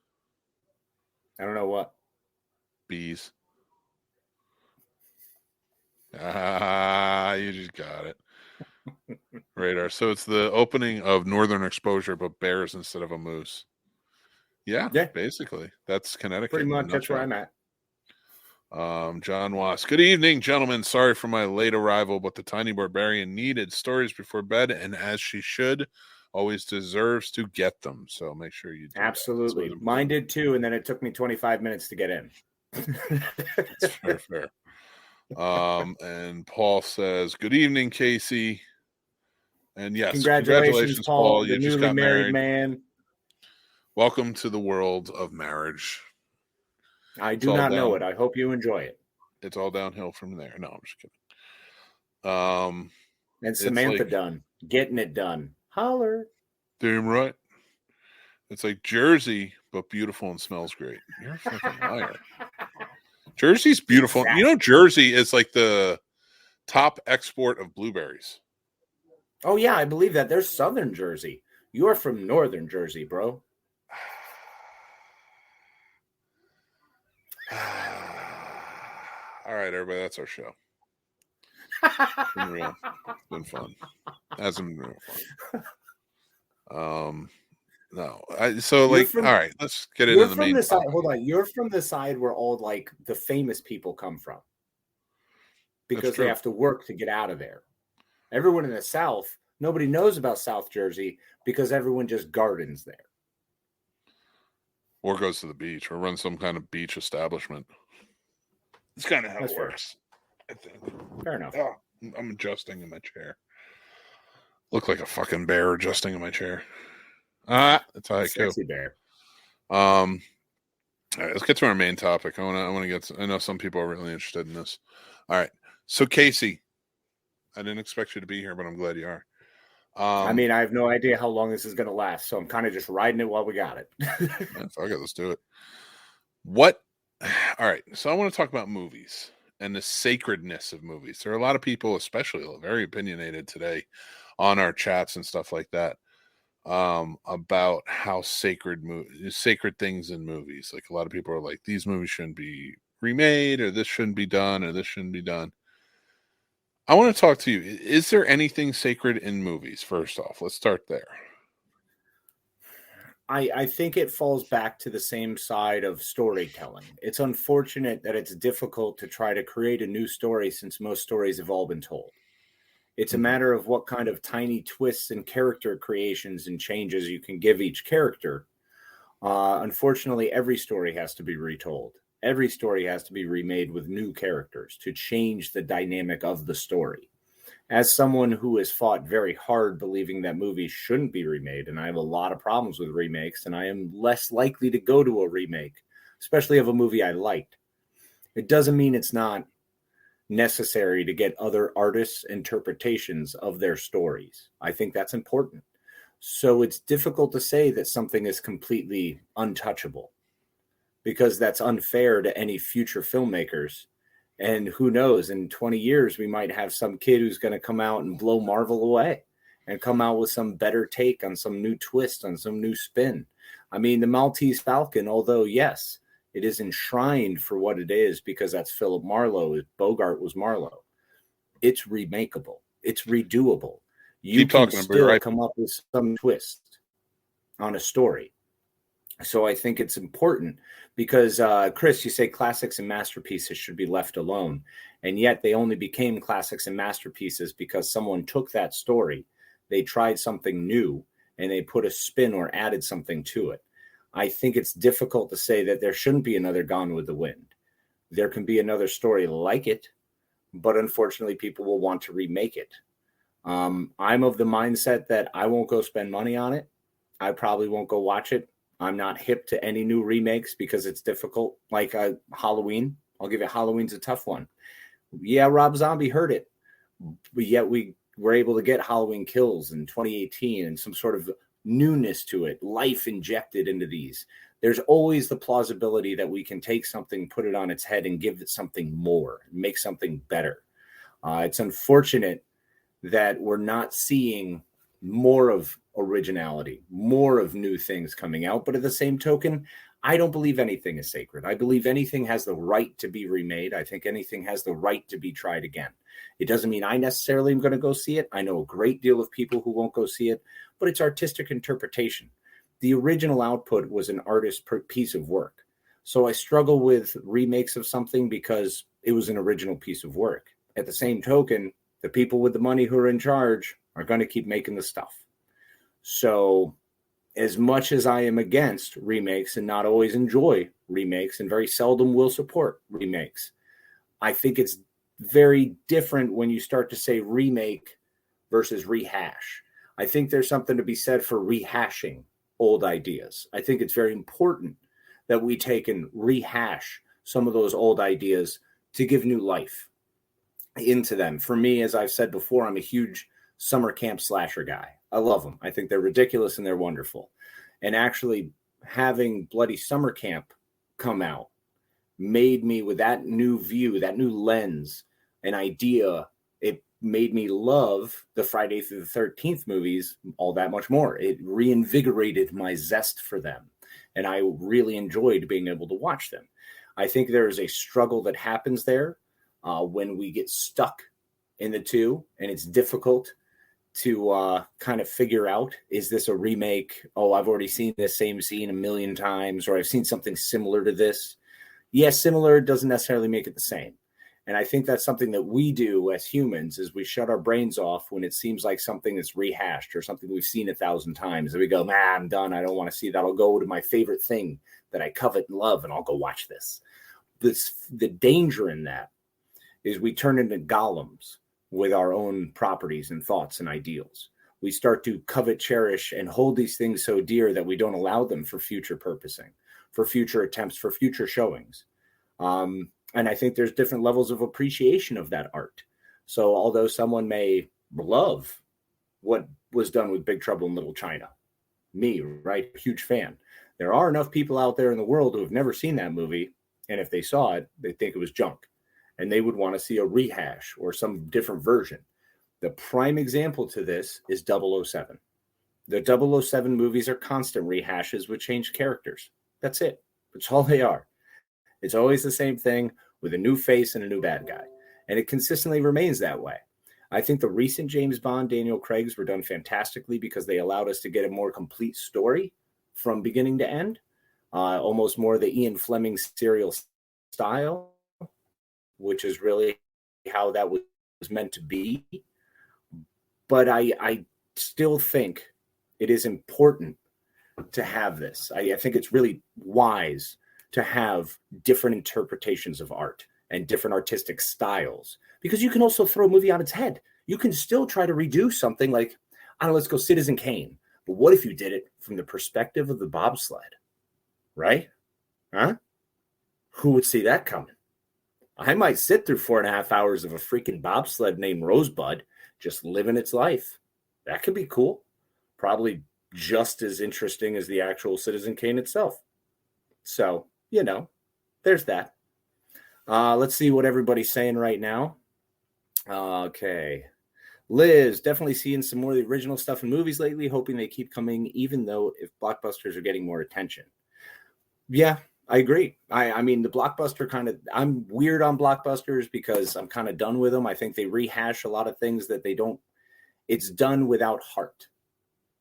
I don't know what. Bees. You just got it. Radar. So it's the opening of Northern Exposure, but bears instead of a moose. Yeah, basically. That's Connecticut. Pretty much. That's where I'm at. John Wass. Good evening, gentlemen. Sorry for my late arrival, but the tiny barbarian needed stories before bed, and as she should, always deserves to get them. So make sure you do. Absolutely. Mine did too, and then it took me 25 minutes to get in. That's fair. And Paul says, good evening, Casey. And yes, congratulations, Paul. You just got married, man. Welcome to the world of marriage. I do not know it. I hope you enjoy it. It's all downhill from there. No, I'm just kidding. And Samantha Dunn, getting it done. Holler. Damn right. It's like Jersey, but beautiful and smells great. You're a fucking liar. Jersey's beautiful. Exactly. You know, Jersey is like the top export of blueberries. Oh, yeah, I believe that. There's Southern Jersey. You're from Northern Jersey, bro. All right, everybody, that's our show. Been real. It's been fun. Hasn't been real fun. No. All right, let's get into the main side. Hold on. You're from the side where all like the famous people come from. Because they have to work to get out of there. Everyone in the South, nobody knows about South Jersey because everyone just gardens there. Or goes to the beach or runs some kind of beach establishment. It's kind of how it works, I think. Fair enough. Oh, I'm adjusting in my chair. Look like a fucking bear adjusting in my chair. That's how I go. Sexy bear. All right, let's get to our main topic. I know some people are really interested in this. All right. So Casey, I didn't expect you to be here, but I'm glad you are. I have no idea how long this is going to last, so I'm kind of just riding it while we got it. Fuck it, let's do it. All right, so I want to talk about movies and the sacredness of movies. There are a lot of people, especially very opinionated today on our chats and stuff like that, about how sacred things in movies. Like a lot of people are like, these movies shouldn't be remade, or this shouldn't be done, or this shouldn't be done. I want to talk to you. Is there anything sacred in movies? First off, let's start there. I think it falls back to the same side of storytelling. It's unfortunate that it's difficult to try to create a new story since most stories have all been told. It's a matter of what kind of tiny twists and character creations and changes you can give each character. Unfortunately, every story has to be retold. Every story has to be remade with new characters to change the dynamic of the story. As someone who has fought very hard believing that movies shouldn't be remade, and I have a lot of problems with remakes, and I am less likely to go to a remake, especially of a movie I liked. It doesn't mean it's not necessary to get other artists' interpretations of their stories. I think that's important. So it's difficult to say that something is completely untouchable, because that's unfair to any future filmmakers. And who knows, in 20 years, we might have some kid who's going to come out and blow Marvel away and come out with some better take on some new twist, on some new spin. I mean, the Maltese Falcon, although, yes, it is enshrined for what it is because that's Philip Marlowe. Bogart was Marlowe. It's remakeable. It's redoable. You can still come up with some twist on a story. So I think it's important because, Chris, you say classics and masterpieces should be left alone. And yet they only became classics and masterpieces because someone took that story, they tried something new, and they put a spin or added something to it. I think it's difficult to say that there shouldn't be another Gone with the Wind. There can be another story like it, but unfortunately people will want to remake it. I'm of the mindset that I won't go spend money on it. I probably won't go watch it. I'm not hip to any new remakes because it's difficult. Like Halloween, I'll give it. Halloween's a tough one. Yeah, Rob Zombie heard it, but yet we were able to get Halloween Kills in 2018 and some sort of newness to it, life injected into these. There's always the plausibility that we can take something, put it on its head, and give it something more, make something better. It's unfortunate that we're not seeing more of originality, more of new things coming out. But at the same token, I don't believe anything is sacred. I believe anything has the right to be remade. I think anything has the right to be tried again. It doesn't mean I necessarily am going to go see it. I know a great deal of people who won't go see it, but it's artistic interpretation. The original output was an artist's piece of work. So I struggle with remakes of something because it was an original piece of work. At the same token, the people with the money who are in charge are going to keep making the stuff. So as much as I am against remakes and not always enjoy remakes and very seldom will support remakes, I think it's very different when you start to say remake versus rehash. I think there's something to be said for rehashing old ideas. I think it's very important that we take and rehash some of those old ideas to give new life into them. For me, as I've said before, I'm a huge summer camp slasher guy. I love them. I think they're ridiculous and they're wonderful. And actually having Bloody Summer Camp come out made me, with that new view, that new lens, an idea, it made me love the Friday through the 13th movies all that much more. It reinvigorated my zest for them. And I really enjoyed being able to watch them. I think there is a struggle that happens there when we get stuck in the two, and it's difficult to kind of figure out, is this a remake? Oh, I've already seen this same scene a million times, or I've seen something similar to this. Yes, similar doesn't necessarily make it the same. And I think that's something that we do as humans, is we shut our brains off when it seems like something that's rehashed or something we've seen 1,000 times. And we go, man, I'm done. I don't want to see that. I'll go to my favorite thing that I covet and love, and I'll go watch this. The danger in that is we turn into golems with our own properties and thoughts and ideals. We start to covet, cherish, and hold these things so dear that we don't allow them for future purposing, for future attempts, for future showings. And I think there's different levels of appreciation of that art. So although someone may love what was done with Big Trouble in Little China, me, right, huge fan, there are enough people out there in the world who have never seen that movie, and if they saw it, they think it was junk, and they would want to see a rehash or some different version. The prime example to this is 007. The 007 movies are constant rehashes with changed characters. That's it. That's all they are. It's always the same thing with a new face and a new bad guy. And it consistently remains that way. I think the recent James Bond, Daniel Craig's, were done fantastically because they allowed us to get a more complete story from beginning to end, almost more the Ian Fleming serial style, which is really how that was meant to be. But I still think it is important to have this. I think it's really wise to have different interpretations of art and different artistic styles, because you can also throw a movie on its head. You can still try to redo something like, I don't know, let's go Citizen Kane. But what if you did it from the perspective of the bobsled, right? Huh? Who would see that coming? I might sit through 4.5 hours of a freaking bobsled named Rosebud just living its life. That could be cool. Probably just as interesting as the actual Citizen Kane itself. So, there's that. Let's see what everybody's saying right now. Okay. Liz, definitely seeing some more of the original stuff in movies lately, hoping they keep coming, even though if blockbusters are getting more attention. Yeah, I agree. I mean, the blockbuster I'm weird on blockbusters because I'm kind of done with them. I think they rehash a lot of things that it's done without heart.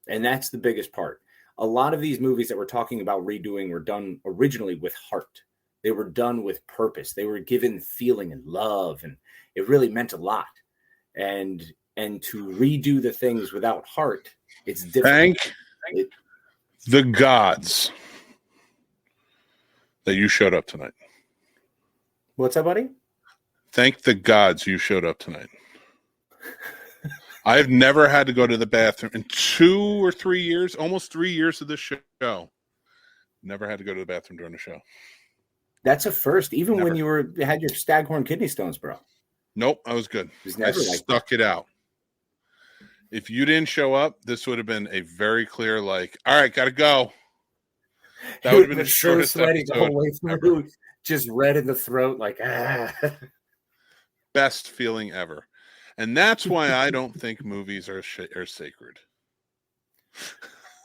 And that's the biggest part. A lot of these movies that we're talking about redoing were done originally with heart. They were done with purpose. They were given feeling and love, and it really meant a lot. And to redo the things without heart, it's difficult. Thank the gods that you showed up tonight. What's up, buddy? Thank the gods you showed up tonight. I've never had to go to the bathroom in 2 or 3 years, almost 3 years of this show. Never had to go to the bathroom during the show. That's a first, even Never. when you had your staghorn kidney stones, bro. Nope, I was good. I stuck it out. If you didn't show up, this would have been a very clear, all right, gotta go. That would have been the shortest sweaty episode the whole way through, just red in the throat, Best feeling ever. And that's why I don't think movies are sacred.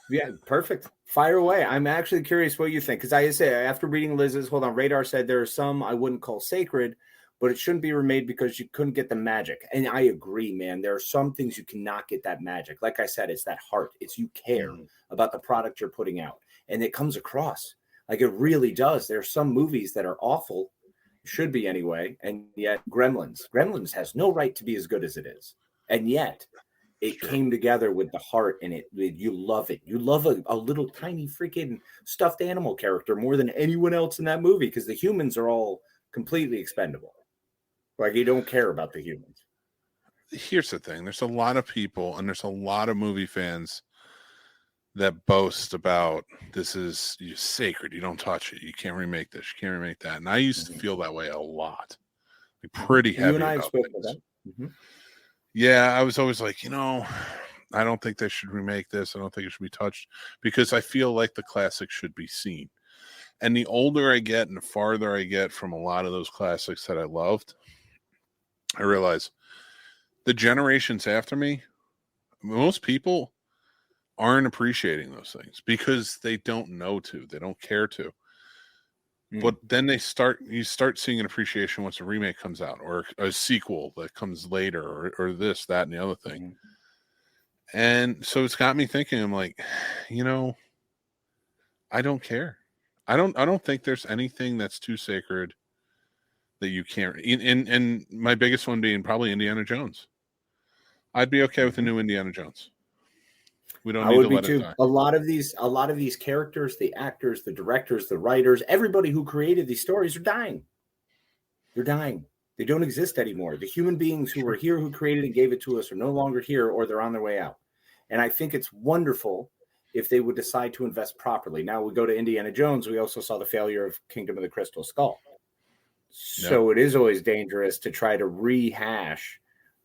Yeah, perfect. Fire away. I'm actually curious what you think. Because I say, after reading Liz's, Radar said there are some I wouldn't call sacred, but it shouldn't be remade because you couldn't get the magic. And I agree, man. There are some things you cannot get that magic. Like I said, it's that heart. It's you care about the product you're putting out. And it comes across. Like it really does. There are some movies that are awful, should be anyway, and yet Gremlins has no right to be as good as it is. And yet it came together with the heart, and you love it. You love a little tiny freaking stuffed animal character more than anyone else in that movie because the humans are all completely expendable. Like you don't care about the humans. Here's the thing. There's a lot of people and there's a lot of movie fans that boast about this is sacred. You don't touch it. You can't remake this. You can't remake that. And I used to feel that way a lot. Pretty heavy. You and I have spoken about that. Mm-hmm. Yeah, I was always like, I don't think they should remake this. I don't think it should be touched because I feel like the classic should be seen. And the older I get and the farther I get from a lot of those classics that I loved, I realize the generations after me, most people aren't appreciating those things because they don't know to, they don't care to. But then you start seeing an appreciation once a remake comes out or a sequel that comes later or this, that, and the other thing. And so it's got me thinking, I'm like, I don't care. I don't think there's anything that's too sacred that you can't. And my biggest one being probably Indiana Jones. I'd be okay with a new Indiana Jones. We don't need to let it die. A lot of these characters, the actors, the directors, the writers, everybody who created these stories are dying. They're dying. They don't exist anymore. The human beings who were here, who created and gave it to us, are no longer here, or they're on their way out. And I think it's wonderful if they would decide to invest properly. Now we go to Indiana Jones. We also saw the failure of Kingdom of the Crystal Skull. So It is always dangerous to try to rehash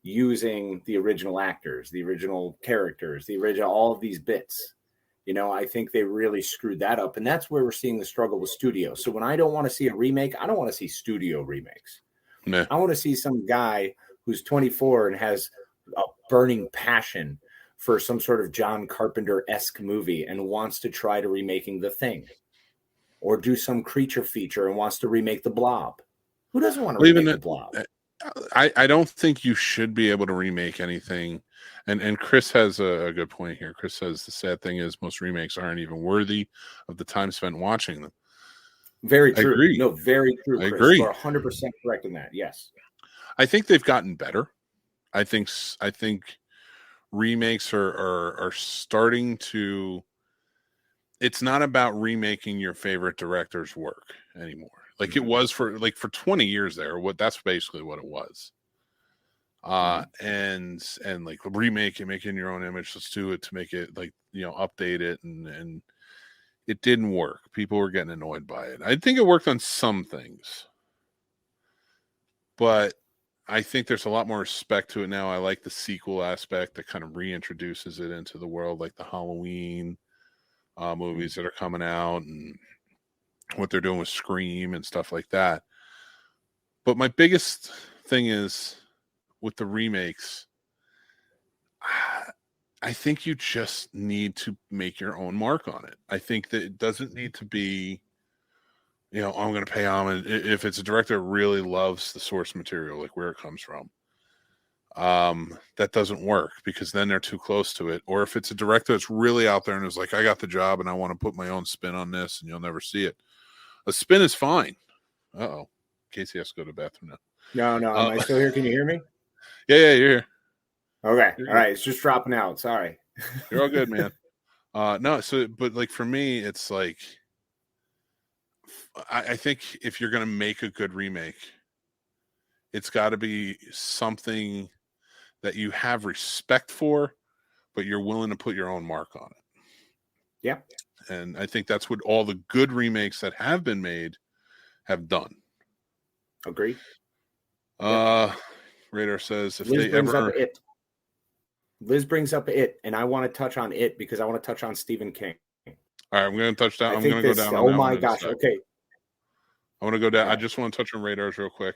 using the original actors, the original characters, all of these bits. I think they really screwed that up. And that's where we're seeing the struggle with studios. So when I don't want to see a remake, I don't want to see studio remakes. Nah. I want to see some guy who's 24 and has a burning passion for some sort of John Carpenter-esque movie and wants to try to remaking The Thing, or do some creature feature and wants to remake The Blob. Who doesn't want to remake The Blob? I don't think you should be able to remake anything. And Chris has a good point here. Chris says the sad thing is most remakes aren't even worthy of the time spent watching them. Very true. I agree. No, very true. I Chris. agree. You're 100% correct in that. Yes. I think they've gotten better. I think remakes are starting to. It's not about remaking your favorite director's work anymore. Like it was for 20 years there. That's basically what it was. And like remake it, make it in your own image. Let's do it to make it update it, and it didn't work. People were getting annoyed by it. I think it worked on some things, but I think there's a lot more respect to it now. I like the sequel aspect that kind of reintroduces it into the world, like the Halloween movies that are coming out and what they're doing with Scream and stuff like that. But my biggest thing is with the remakes, I think you just need to make your own mark on it. I think that it doesn't need to be, I'm going to pay homage. If it's a director who really loves the source material, like where it comes from, that doesn't work because then they're too close to it. Or if it's a director that's really out there and is like, I got the job and I want to put my own spin on this, and you'll never see it. A spin is fine. Uh-oh. Casey has to go to the bathroom now. No. Am I still here? Can you hear me? Yeah, you're here. Okay. You're all right. It's just dropping out. Sorry. You're all good, man. But like for me, it's like, I think if you're going to make a good remake, it's got to be something that you have respect for, but you're willing to put your own mark on it. Yeah. And I think that's what all the good remakes that have been made have done. Agree. Radar says if Liz they ever Liz brings up It, and I want to touch on It because I want to touch on Stephen King. All right, I'm going to touch down. I'm going to go down. Oh my gosh! Okay, I want to go down. I just want to touch on Radars real quick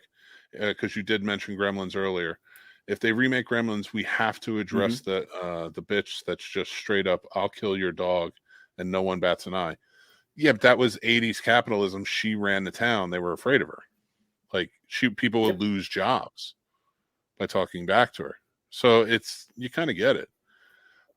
because you did mention Gremlins earlier. If they remake Gremlins, we have to address the bitch that's just straight up, I'll kill your dog, and no one bats an eye. Yeah, but that was 80s capitalism. She ran the town. They were afraid of her. Like, people would lose jobs by talking back to her. So you kind of get it.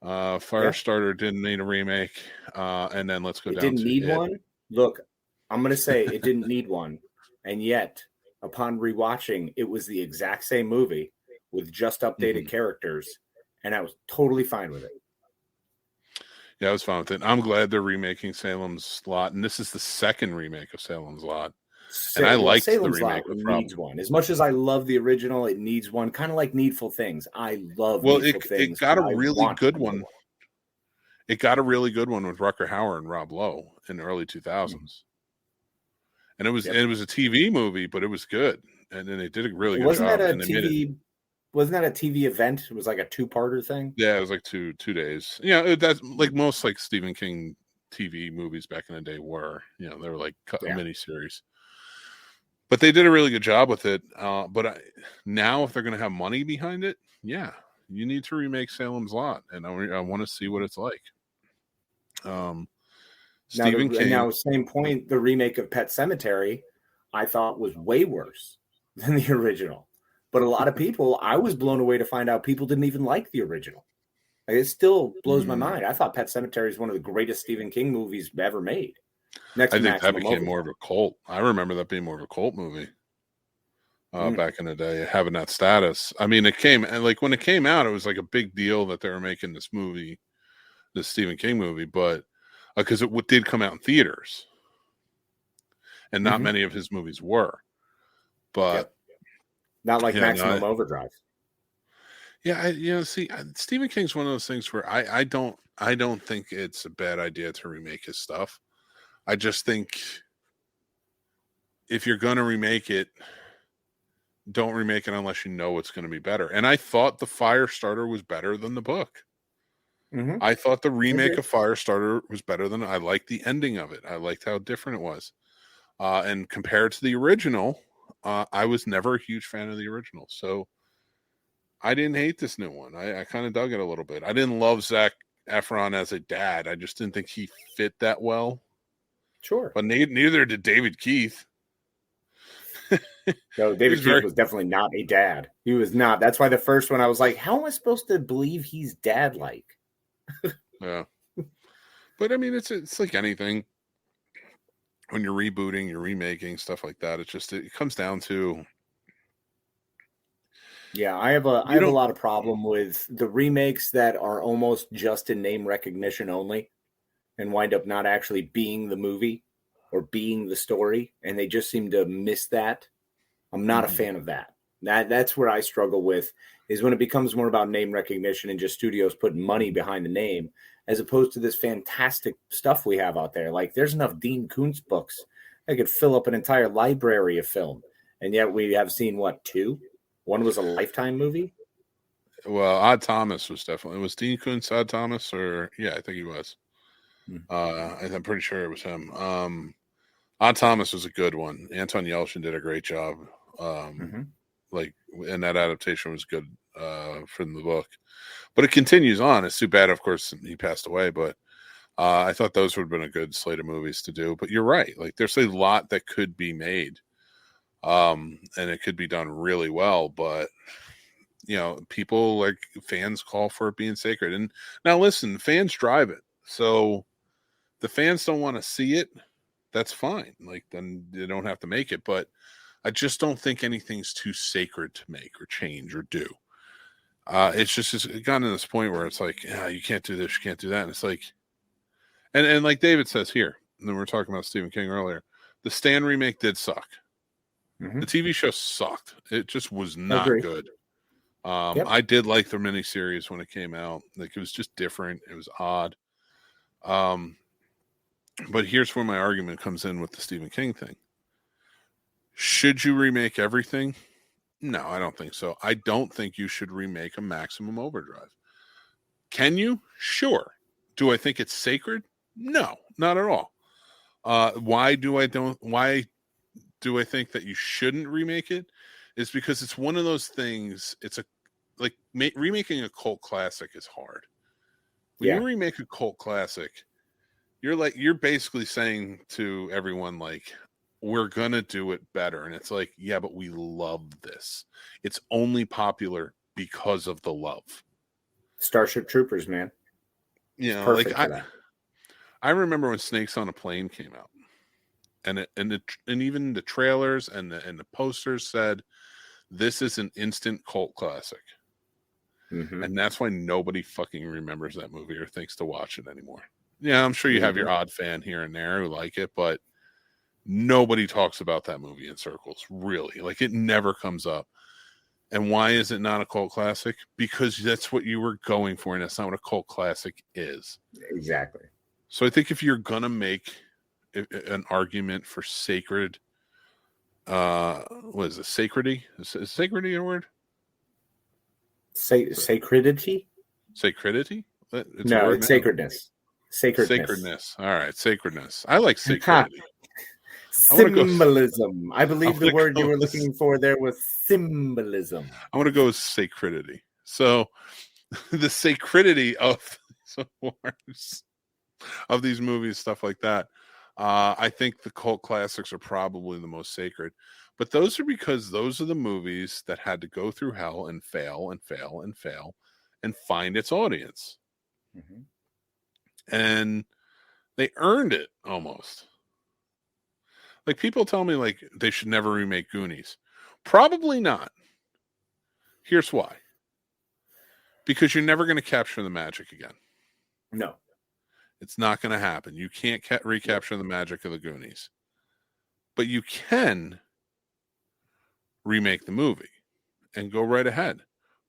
Firestarter didn't need a remake. And then let's go down to it. Didn't need one? Look, I'm going to say it didn't need one. And yet, upon rewatching, it was the exact same movie with just updated characters. And I was totally fine with it. Yeah, I was fine with it. I'm glad they're remaking Salem's Lot. And this is the second remake of Salem's Lot. And I liked Salem's the remake. Lot needs one. As much as I love the original, it needs one. Kind of like Needful Things. I love Needful Things. It got a really good one. It got a really good one with Rucker Hauer and Rob Lowe in the early 2000s. And it was a TV movie, but it was good. And then they did a really good job. Wasn't that a TV event? It was like a two-parter thing. Yeah, it was like two days. Yeah, that's like most like Stephen King TV movies back in the day were. You know, they were like Yeah. miniseries. But they did a really good job with it. Now, if they're going to have money behind it, yeah, you need to remake Salem's Lot, and I want to see what it's like. Stephen King. Now, same point, the remake of Pet Sematary, I thought was way worse than the original. But a lot of people, I was blown away to find out people didn't even like the original. Like, it still blows my mind. I thought Pet Sematary is one of the greatest Stephen King movies ever made. I think that became more of a cult. I remember that being more of a cult movie back in the day, having that status. I mean, when it came out, it was like a big deal that they were making this movie, this Stephen King movie, but because it did come out in theaters, and not many of his movies were. But not like Maximum Overdrive. Yeah, Stephen King's one of those things where I don't think it's a bad idea to remake his stuff. I just think if you're going to remake it, don't remake it unless you know it's going to be better. And I thought The Firestarter was better than the book. I thought the remake of Firestarter was better than I liked the ending of it. I liked how different it was. And compared to the original, I was never a huge fan of the original. So I didn't hate this new one. I kind of dug it a little bit. I didn't love Zac Efron as a dad. I just didn't think he fit that well. Sure. But neither did David Keith. No, David Keith was definitely not a dad. He was not. That's why the first one I was like, how am I supposed to believe he's dad-like? Yeah. But I mean, it's like anything. When you're rebooting, you're remaking, stuff like that. It comes down to. Yeah, I have a lot of problem with the remakes that are almost just in name recognition only and wind up not actually being the movie or being the story, and they just seem to miss that. I'm not a fan of that. That's where I struggle with, is when it becomes more about name recognition and just studios putting money behind the name, as opposed to this fantastic stuff we have out there. Like, there's enough Dean Koontz books that could fill up an entire library of film, and yet we have seen, 2? One was a Lifetime movie. Well, Odd Thomas was definitely. Was Dean Koontz Odd Thomas? Or yeah, I think he was. I'm pretty sure it was him. Odd Thomas was a good one. Anton Yelchin did a great job. And that adaptation was good from the book. But it continues on. It's too bad, of course, he passed away. But I thought those would have been a good slate of movies to do. But you're right. Like, there's a lot that could be made. And it could be done really well, but people, like, fans call for it being sacred. And now listen, fans drive it. So the fans don't want to see it. That's fine. Like, then they don't have to make it. But I just don't think anything's too sacred to make or change or do. It's gotten to this point where it's like, you can't do this, you can't do that. And it's like, and like David says here, and then we were talking about Stephen King earlier, the Stan remake did suck. The TV show sucked. It just was not good. I did like the miniseries when it came out. Like, it was just different. It was odd. But here's where my argument comes in with the Stephen King thing. Should you remake everything? No, I don't think so. I don't think you should remake a Maximum Overdrive. Can you? Sure. Do I think it's sacred? No, not at all. Why do I think that you shouldn't remake it? Is because it's one of those things. It's remaking a cult classic is hard. When you remake a cult classic, you're basically saying to everyone, like, we're gonna do it better. And it's like, yeah, but we love this. It's only popular because of the love. Starship Troopers, man. Like, I remember when Snakes on a Plane came out. And even the trailers and the posters said, this is an instant cult classic. And that's why nobody fucking remembers that movie or thinks to watch it anymore. Yeah, I'm sure you have your odd fan here and there who like it, but nobody talks about that movie in circles, really. Like, it never comes up. And why is it not a cult classic? Because that's what you were going for, and that's not what a cult classic is. Exactly. So I think if you're going to make an argument for sacred, what is it, sacredity? Is sacredity a word? Sacredity? Sacredity? No, it's sacredness. Sacredness. All right, sacredness. I like sacredity. Symbolism. I believe the word you were with looking for there was symbolism. I want to go with sacredity. So the sacredity of wars, of these movies, stuff like that. I think the cult classics are probably the most sacred, but those are because those are the movies that had to go through hell and fail and fail and fail and find its audience. Mm-hmm. And they earned it almost. Like, people tell me like they should never remake Goonies. Probably not. Here's why. Because you're never going to capture the magic again. No. It's not going to happen. You can't recapture the magic of the Goonies. But you can remake the movie and go right ahead.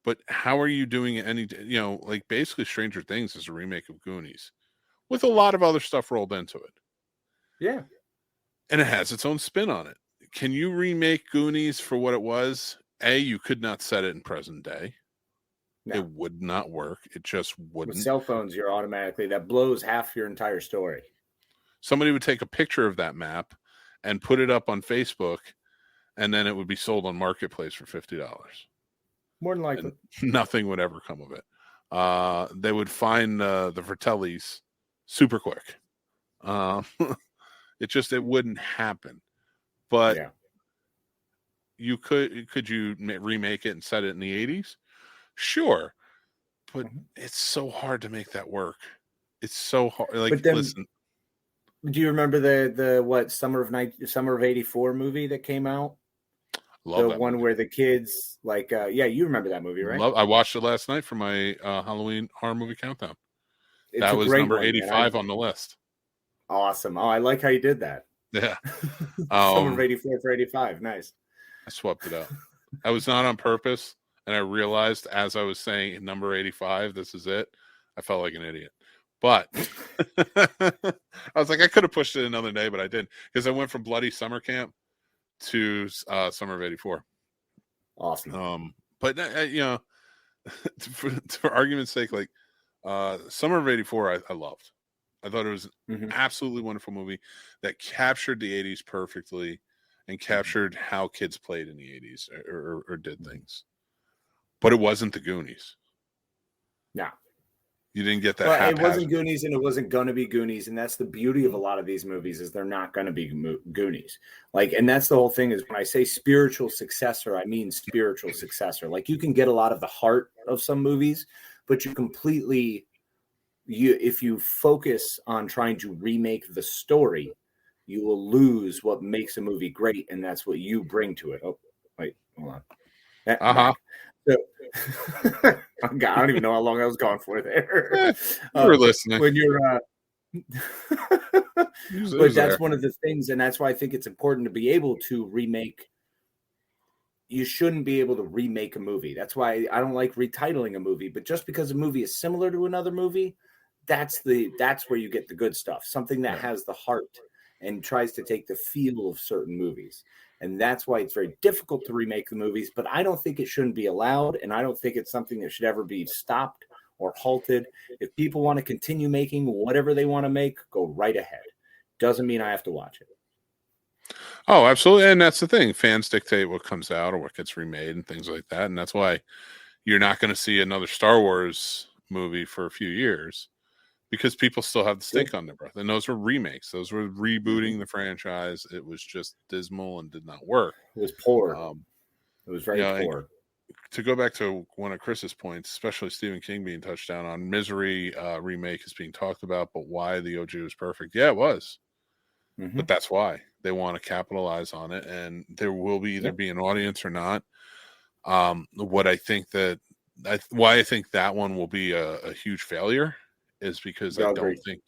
But how are you doing it like basically Stranger Things is a remake of Goonies with a lot of other stuff rolled into it. Yeah. And it has its own spin on it. Can you remake Goonies for what it was? You could not set it in present day. No. It would not work. It just wouldn't. With cell phones, that blows half your entire story. Somebody would take a picture of that map and put it up on Facebook, and then it would be sold on Marketplace for $50. More than likely. And nothing would ever come of it. They would find the Fratellis super quick. It wouldn't happen. But you could you remake it and set it in the 80s? Sure. But it's so hard to make that work. It's so hard. Like, listen. Do you remember the Summer of '84 movie that came out? Love the one movie. Where the kids you remember that movie, right? I watched it last night for my Halloween horror movie countdown. That was number 85 on the list. Awesome. Oh, I like how you did that. Yeah. Summer of '84 for 85. Nice. I swapped it out. I was not on purpose, and I realized as I was saying number 85, this is it. I felt like an idiot. But I was like, I could have pushed it another day, but I didn't, because I went from Bloody Summer Camp to Summer of '84. Awesome. But for argument's sake, like Summer of '84, I loved. I thought it was an absolutely wonderful movie that captured the 80s perfectly and captured how kids played in the 80s or did things. But it wasn't the Goonies. No. You didn't get that. Well, it wasn't Goonies, and it wasn't going to be Goonies, and that's the beauty of a lot of these movies is they're not going to be Goonies. Like, and that's the whole thing is when I say spiritual successor, I mean spiritual successor. Like, you can get a lot of the heart of some movies, but if you focus on trying to remake the story, you will lose what makes a movie great, and that's what you bring to it. Oh, wait, hold on. So, I don't even know how long I was gone for there. You were listening. When you're, but that's one of the things, and that's why I think it's important to be able to remake. You shouldn't be able to remake a movie. That's why I don't like retitling a movie. But just because a movie is similar to another movie, that's where you get the good stuff. Something that has the heart and tries to take the feel of certain movies. And that's why it's very difficult to remake the movies, but I don't think it shouldn't be allowed, and I don't think it's something that should ever be stopped or halted. If people want to continue making whatever they want to make, go right ahead. Doesn't mean I have to watch it. Oh, absolutely. And that's the thing. Fans dictate what comes out or what gets remade and things like that. And that's why you're not going to see another Star Wars movie for a few years, because people still have the stink on their breath. And those were remakes. Those were rebooting the franchise. It was just dismal and did not work. It was poor. It was very poor. To go back to one of Chris's points, especially Stephen King being touched down on, Misery remake is being talked about, but why the OG was perfect. Yeah, it was. But that's why. They want to capitalize on it, and there will be either be an audience or not. Why I think that one will be a huge failure is because I don't think.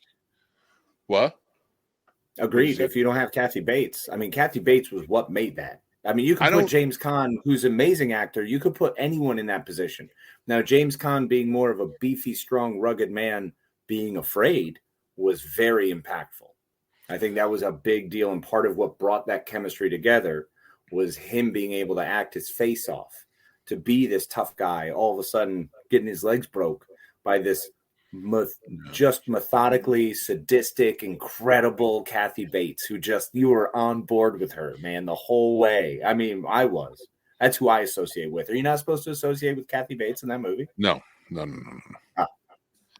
What? Agreed. If you don't have Kathy Bates, I mean, Kathy Bates was what made that. I mean, you could put James Caan, who's an amazing actor. You could put anyone in that position. Now, James Caan being more of a beefy, strong, rugged man, being afraid, was very impactful. I think that was a big deal, and part of what brought that chemistry together was him being able to act his face off, to be this tough guy, all of a sudden getting his legs broke by this just methodically sadistic, incredible Kathy Bates, who you were on board with her, man, the whole way. I mean, I was. That's who I associate with. Are you not supposed to associate with Kathy Bates in that movie? No. Ah,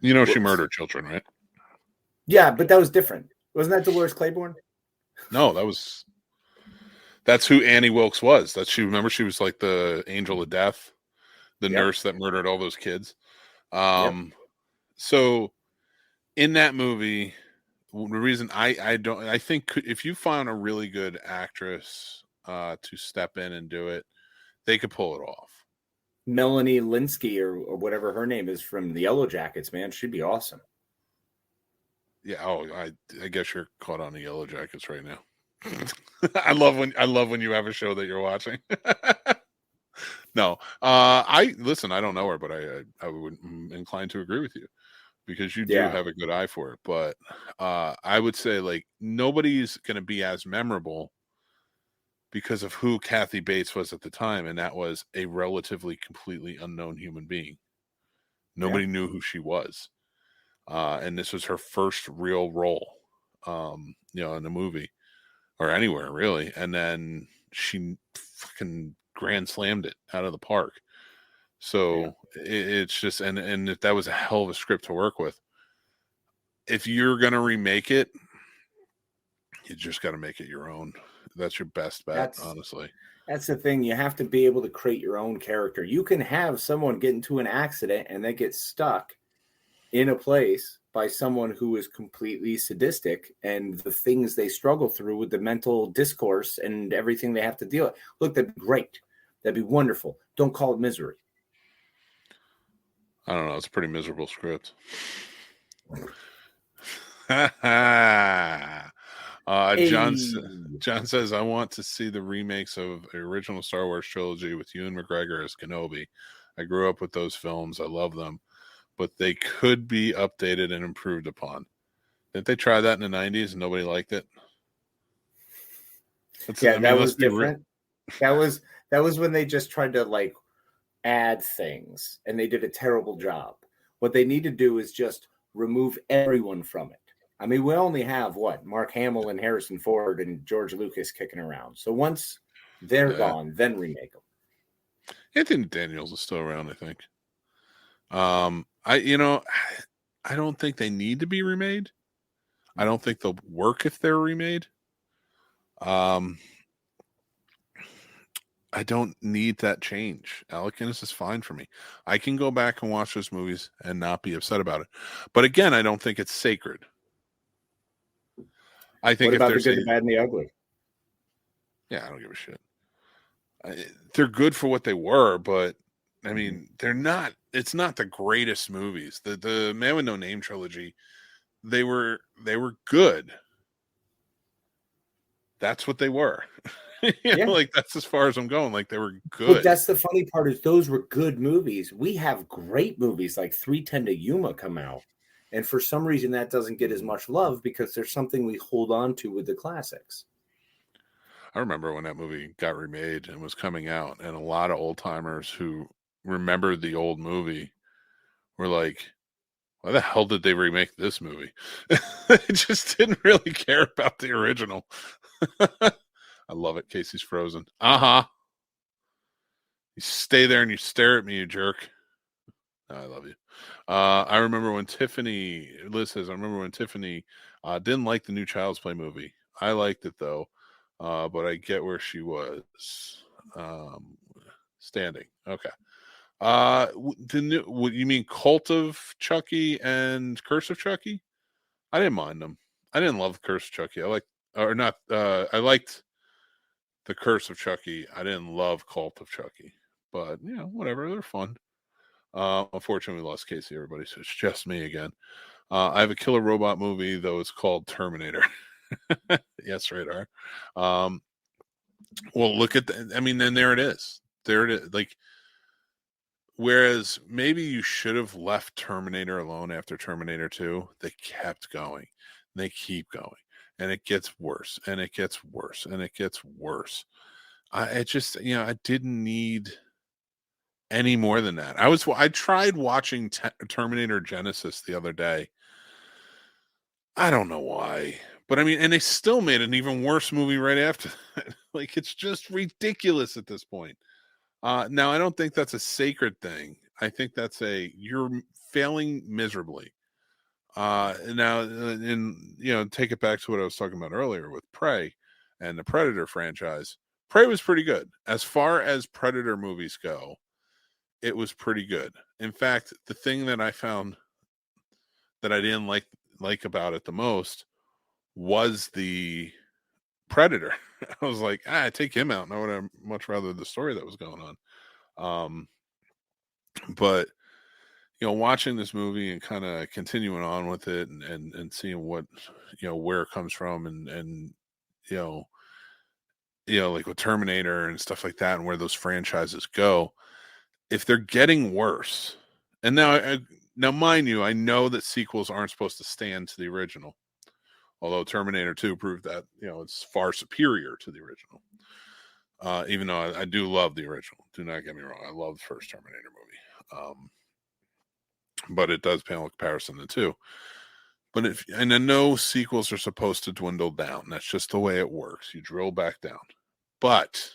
you know, she murdered children, right? Yeah, but that was different. Wasn't that Dolores Claiborne? No, that's who Annie Wilkes was. Remember she was like the angel of death, the nurse that murdered all those kids. So in that movie, the reason I think if you found a really good actress to step in and do it, they could pull it off. Melanie Linsky or whatever her name is from the Yellow Jackets, man, she'd be awesome. Yeah. Oh, I guess you're caught on the Yellow Jackets right now. I love when you have a show that you're watching. No, I don't know her, but I would inclined to agree with you because you do have a good eye for it. But I would say like nobody's going to be as memorable because of who Kathy Bates was at the time, and that was a relatively completely unknown human being. Nobody knew who she was, and this was her first real role, in a movie or anywhere really. And then she fucking grand slammed it out of the park. So it's just, and if that was a hell of a script to work with. If you're going to remake it, you just got to make it your own. That's your best bet, honestly. That's the thing. You have to be able to create your own character. You can have someone get into an accident and they get stuck in a place by someone who is completely sadistic and the things they struggle through with the mental discourse and everything they have to deal with. Look, that'd be great. That'd be wonderful. Don't call it misery. I don't know. It's a pretty miserable script. John says, I want to see the remakes of the original Star Wars trilogy with Ewan McGregor as Kenobi. I grew up with those films. I love them, but they could be updated and improved upon. Didn't they try that in the 90s and nobody liked it? That was different. That was when they just tried to like add things and they did a terrible job. What they need to do is just remove everyone from it. I mean, we only have Mark Hamill and Harrison Ford and George Lucas kicking around. So once they're gone, then remake them. Anthony Daniels is still around, I think. I don't think they need to be remade. I don't think they'll work if they're remade. I don't need that change. Alec Guinness is fine for me. I can go back and watch those movies and not be upset about it. But again, I don't think it's sacred. I think what about the good, the bad, and the ugly? Yeah, I don't give a shit. They're good for what they were, but I mean, they're not. It's not the greatest movies. The Man with No Name trilogy, they were good. That's what they were. Like that's as far as I'm going. Like they were good. But that's the funny part is those were good movies. We have great movies like 3:10 to Yuma come out. And for some reason, that doesn't get as much love because there's something we hold on to with the classics. I remember when that movie got remade and was coming out, and a lot of old timers who remembered the old movie were like, why the hell did they remake this movie? They just didn't really care about the original. I love it. Casey's frozen. You stay there and you stare at me, you jerk. I love you. I remember when Liz says, I remember when Tiffany didn't like the new Child's Play movie. I liked it though, but I get where she was standing. Okay. What you mean Cult of Chucky and Curse of Chucky? I didn't mind them. I didn't love Curse of Chucky. I liked the Curse of Chucky. I didn't love Cult of Chucky, but whatever. They're fun. Unfortunately, we lost Casey, everybody, so it's just me again. I have a killer robot movie, though. It's called Terminator. Yes, radar. Well, look at that. I mean, then there it is. There it is. Like, whereas maybe you should have left Terminator alone after Terminator 2, they kept going. They keep going. And it gets worse. And it gets worse. And it gets worse. I didn't need any more than that. I tried watching Terminator Genesis the other day. I don't know why, but I mean, and they still made an even worse movie right after that. Like, it's just ridiculous at this point. Now, I don't think that's a sacred thing. I think that's you're failing miserably. Now, and take it back to what I was talking about earlier with Prey and the Predator franchise. Prey was pretty good. As far as Predator movies go, it was pretty good. In fact, the thing that I found that I didn't like about it the most was the Predator. I was like, I take him out, and I would have much rather the story that was going on. But watching this movie and kind of continuing on with it and seeing what where it comes from and like with Terminator and stuff like that and where those franchises go, if they're getting worse, and now mind you, I know that sequels aren't supposed to stand to the original, although Terminator 2 proved that it's far superior to the original. Even though I do love the original, do not get me wrong, I love the first Terminator movie. But it does pale in comparison to 2. But I know sequels are supposed to dwindle down. That's just the way it works. You drill back down. But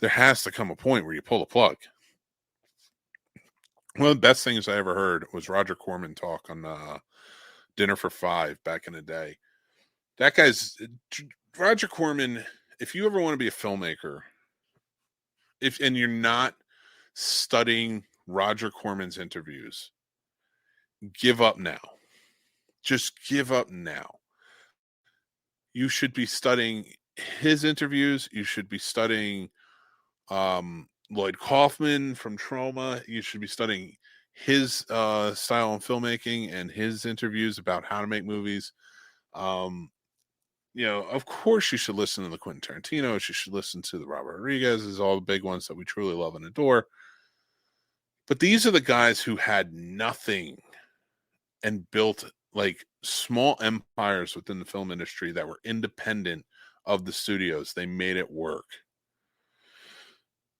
there has to come a point where you pull the plug. One of the best things I ever heard was Roger Corman talk on Dinner for Five back in the day. That guy's Roger Corman. If you ever want to be a filmmaker, and you're not studying Roger Corman's interviews, give up now. Just give up now. You should be studying his interviews. You should be studying Lloyd Kaufman from Trauma. You should be studying his style in filmmaking and his interviews about how to make movies. Of course you should listen to the Quentin Tarantinos. You should listen to the Robert Rodriguez's, all the big ones that we truly love and adore. But these are the guys who had nothing and built like small empires within the film industry that were independent of the studios. They made it work.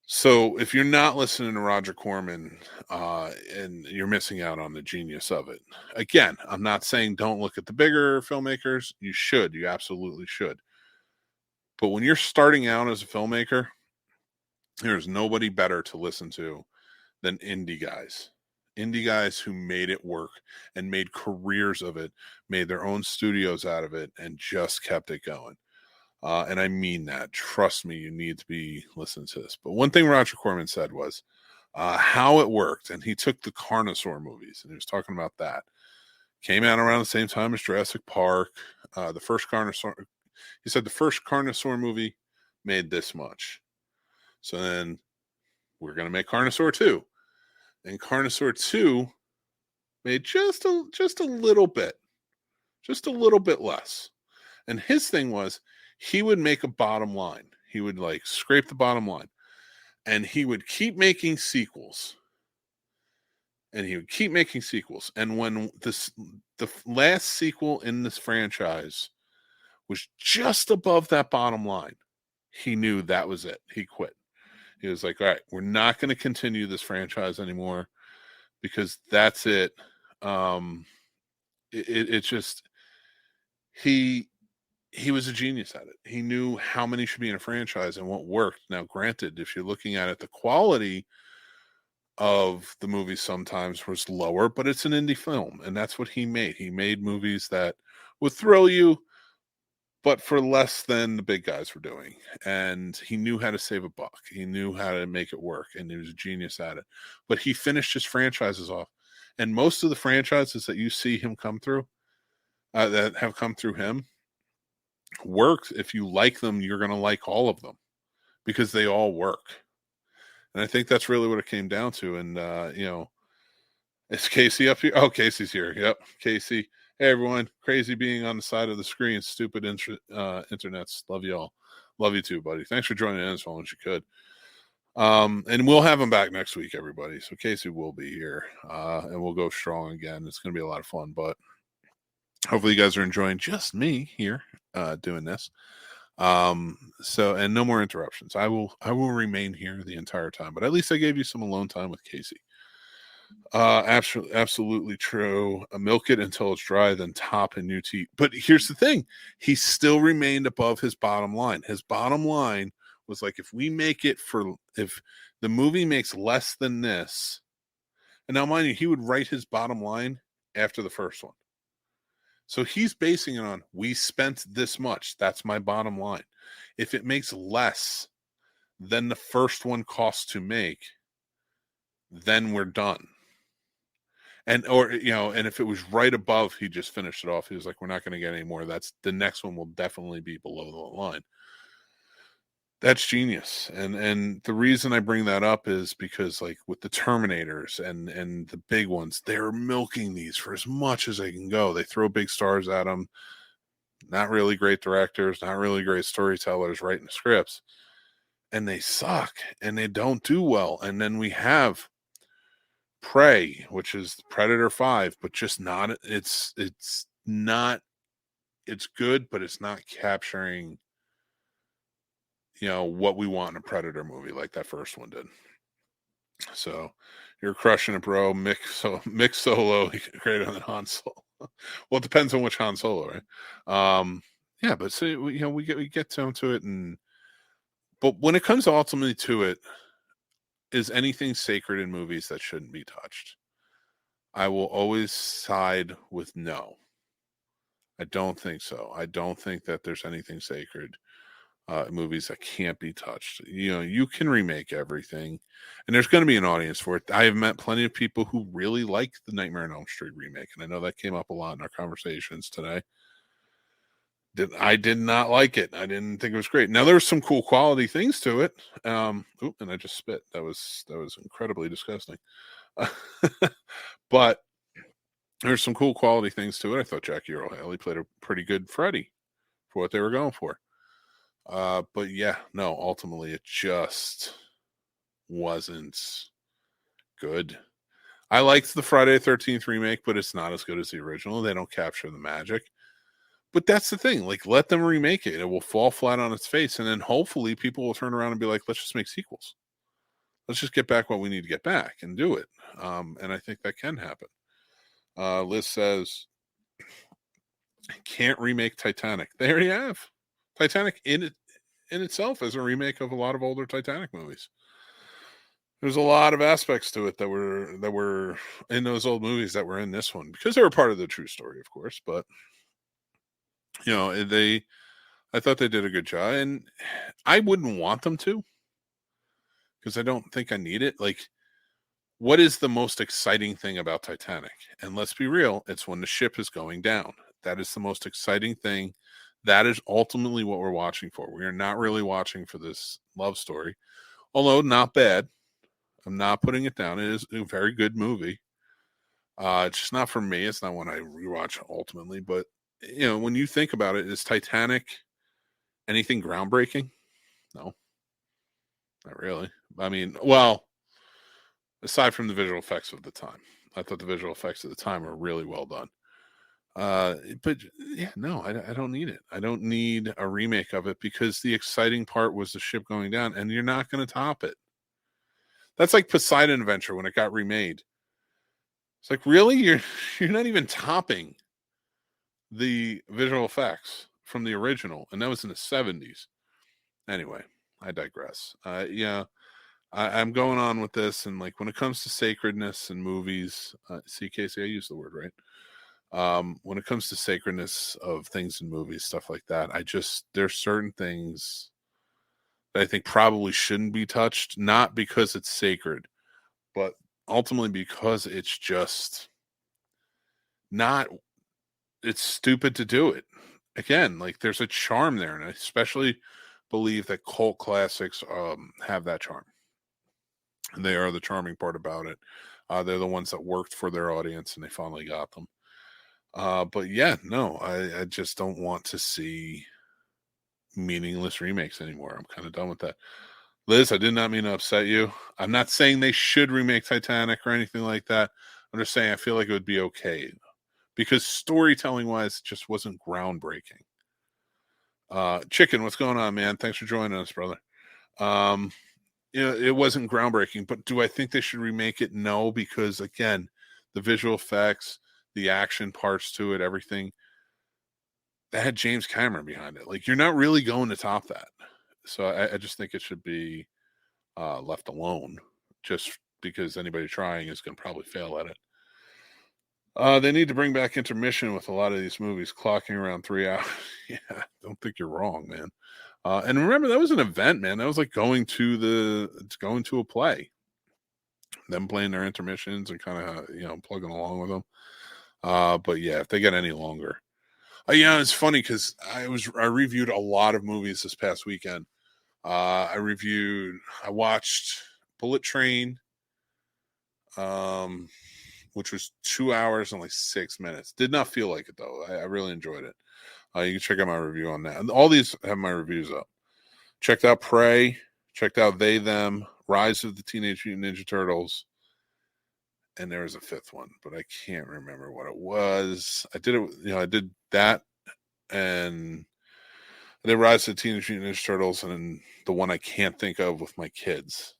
So if you're not listening to Roger Corman, and you're missing out on the genius of it. Again, I'm not saying don't look at the bigger filmmakers. You should. You absolutely should. But when you're starting out as a filmmaker, there's nobody better to listen to than indie guys who made it work and made careers of it, made their own studios out of it, and just kept it going. And I mean that. Trust me, you need to be listening to this. But one thing Roger Corman said was how it worked. And he took the Carnosaur movies, and he was talking about that. Came out around the same time as Jurassic Park. The first Carnosaur, he said the first Carnosaur movie made this much. So then we're going to make Carnosaur 2. And Carnosaur 2 made just a little bit less. And his thing was he would make a bottom line. He would like scrape the bottom line, and he would keep making sequels. And when the last sequel in this franchise was just above that bottom line, he knew that was it. He quit. He was like, all right, we're not going to continue this franchise anymore because that's it. It's just, he was a genius at it. He knew how many should be in a franchise and what worked. Now, granted, if you're looking at it, the quality of the movies sometimes was lower, but it's an indie film, and that's what he made. He made movies that would thrill you, but for less than the big guys were doing. And he knew how to save a buck. He knew how to make it work, and he was a genius at it. But he finished his franchises off. And most of the franchises that you see him come through, that have come through him, work. If you like them, you're going to like all of them because they all work. And I think that's really what it came down to. And, is Casey up here? Oh, Casey's here. Yep. Casey. Hey, everyone. Crazy being on the side of the screen. Stupid internets. Love you all. Love you too, buddy. Thanks for joining in as long as you could. And we'll have him back next week, everybody. So Casey will be here. And we'll go strong again. It's going to be a lot of fun. But hopefully you guys are enjoying just me here doing this. So, and no more interruptions. I will remain here the entire time, but at least I gave you some alone time with Casey. Absolutely true. Milk it until it's dry, then top and new tea. But here's the thing: he still remained above his bottom line. His bottom line was like, if the movie makes less than this, and now mind you, he would write his bottom line after the first one. So he's basing it on, we spent this much. That's my bottom line. If it makes less than the first one costs to make, then we're done. And if it was right above, he just finished it off. He was like, we're not going to get any more. That's the next one will definitely be below the line. That's genius. And the reason I bring that up is because, like, with the Terminators and the big ones, they're milking these for as much as they can go. They throw big stars at them. Not really great directors, not really great storytellers writing the scripts. And they suck and they don't do well. And then we have Prey, which is Predator 5, but just not, it's good, but it's not capturing what we want in a Predator movie like that first one did. So you're crushing it, bro. Mick Solo greater than Han Solo. Well, it depends on which Han Solo, right? Yeah, but so we get down to it, but when it comes ultimately to it, is anything sacred in movies that shouldn't be touched? I will always side with no. I don't think so. I don't think that there's anything sacred movies that can't be touched. You can remake everything, and there's going to be an audience for it. I have met plenty of people who really like the Nightmare on Elm Street remake, and I know that came up a lot in our conversations today. I did not like it. I didn't think it was great. Now there's some cool quality things to it. And I just spit. That was incredibly disgusting. But there's some cool quality things to it. I thought Jackie Earle Haley played a pretty good Freddy for what they were going for. But yeah, no, ultimately it just wasn't good. I liked the Friday the 13th remake, but it's not as good as the original. They don't capture the magic. But that's the thing. Like, let them remake it. It will fall flat on its face. And then hopefully people will turn around and be like, let's just make sequels. Let's just get back what we need to get back and do it. And I think that can happen. Liz says, can't remake Titanic. They already have. Titanic in itself is a remake of a lot of older Titanic movies. There's a lot of aspects to it that were in those old movies that were in this one, because they were part of the true story, of course. But I thought they did a good job, and I wouldn't want them to, because I don't think I need it. Like, what is the most exciting thing about Titanic? And let's be real, it's when the ship is going down. That is the most exciting thing. That is ultimately what we're watching for. We are not really watching for this love story, although not bad. I'm not putting it down. It is a very good movie. It's just not for me. It's not one I rewatch ultimately. But, when you think about it, is Titanic anything groundbreaking? No, not really. I mean, well, aside from the visual effects of the time, I thought the visual effects at the time were really well done. But yeah, no, I don't need it. I don't need a remake of it, because the exciting part was the ship going down, and you're not going to top it. That's like Poseidon Adventure when it got remade. It's like, really? You're not even topping the visual effects from the original, and that was in the 70s. Anyway, I digress. Yeah, I'm going on with this, and like when it comes to sacredness in movies, see, Casey, I used the word right. When it comes to sacredness of things in movies, stuff like that, there's certain things that I think probably shouldn't be touched, not because it's sacred, but ultimately because it's just not, it's stupid to do it. Again, like, there's a charm there, and I especially believe that cult classics have that charm. And they are the charming part about it. They're the ones that worked for their audience, and they finally got them. But yeah, no, I just don't want to see meaningless remakes anymore. I'm kind of done with that. Liz, I did not mean to upset you. I'm not saying they should remake Titanic or anything like that. I'm just saying I feel like it would be okay, because storytelling wise, it just wasn't groundbreaking. Chicken, what's going on, man? Thanks for joining us, brother. It wasn't groundbreaking, but do I think they should remake it? No, because again, the visual effects, the action parts to it, everything that had James Cameron behind it. Like, you're not really going to top that. So I just think it should be left alone, just because anybody trying is going to probably fail at it. They need to bring back intermission with a lot of these movies, clocking around 3 hours. Yeah, I don't think you're wrong, man. And remember, that was an event, man. That was like going to a play, them playing their intermissions and kind of plugging along with them. But yeah, if they get any longer, it's funny because I reviewed a lot of movies this past weekend. I watched Bullet Train, which was 2 hours and like 6 minutes. Did not feel like it though. I really enjoyed it. You can check out my review on that. And all these have my reviews up. Checked out Prey. Checked out They, Them, Rise of the Teenage Mutant Ninja Turtles. And there was a fifth one, but I can't remember what it was. I did that, and then Rise of the Teenage Mutant Ninja Turtles, and then the one I can't think of with my kids.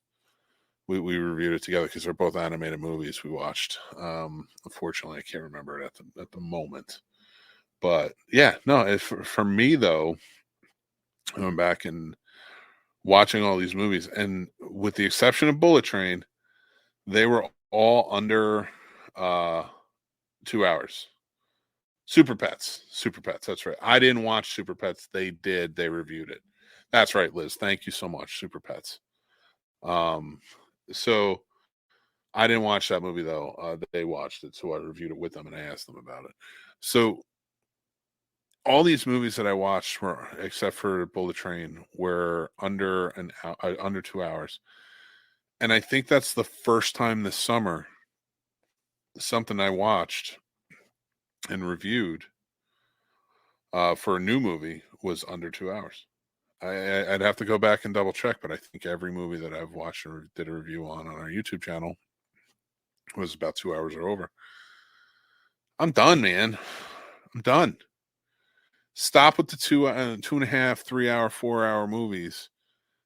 We reviewed it together because they're both animated movies we watched. Unfortunately, I can't remember it at the moment. But yeah, no. For me though, going back and watching all these movies, and with the exception of Bullet Train, they were all under 2 hours. Super Pets. That's right. I didn't watch Super Pets. They did. They reviewed it. That's right, Liz. Thank you so much, Super Pets. So I didn't watch that movie though. They watched it, so I reviewed it with them and I asked them about it. So all these movies that I watched were, except for Bullet Train, were under 2 hours. And I think that's the first time this summer something I watched and reviewed for a new movie was under 2 hours. I'd have to go back and double check, but I think every movie that I've watched or did a review on our YouTube channel was about 2 hours or over. I'm done, man. I'm done. Stop with the 2.5, 3 hour, 4 hour movies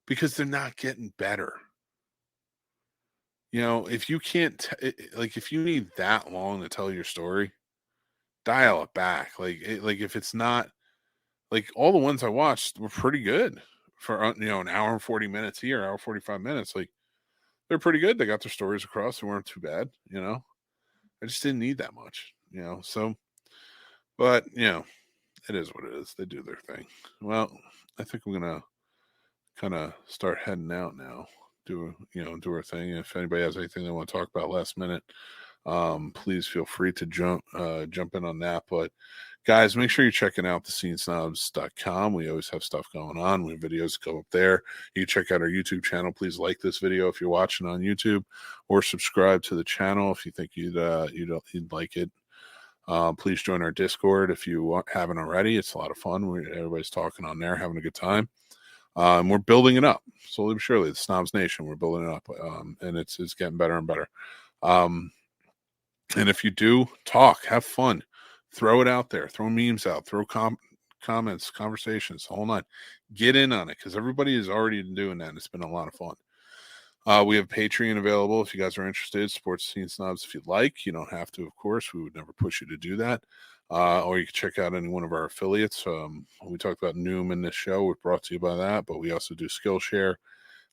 because they're not getting better. If you can't, if you need that long to tell your story, dial it back. If it's not, all the ones I watched were pretty good for, an hour and 40 minutes here, hour 45 minutes. They're pretty good. They got their stories across. They weren't too bad. I just didn't need that much, so, but, it is what it is. They do their thing. Well, I think we're going to kind of start heading out now. Do our thing. If anybody has anything they want to talk about last minute, please feel free to jump in on that. But guys, make sure you're checking out thescenesnobs.com. We always have stuff going on. We have videos go up there. You check out our YouTube channel. Please like this video if you're watching on YouTube, or subscribe to the channel if you think you'd like it. Please join our Discord if you haven't already. It's a lot of fun. Everybody's talking on there, having a good time. And we're building it up slowly but surely. The Snobs Nation, we're building it up, and it's getting better and better. And if you do talk, have fun, throw it out there, throw memes out, throw comments, conversations, the whole nine. Get in on it because everybody is already doing that, and it's been a lot of fun. We have Patreon available if you guys are interested. Support Scene Snobs if you'd like. You don't have to, of course. We would never push you to do that. Or you can check out any one of our affiliates. We talked about Noom in this show. We're brought to you by that, but we also do Skillshare,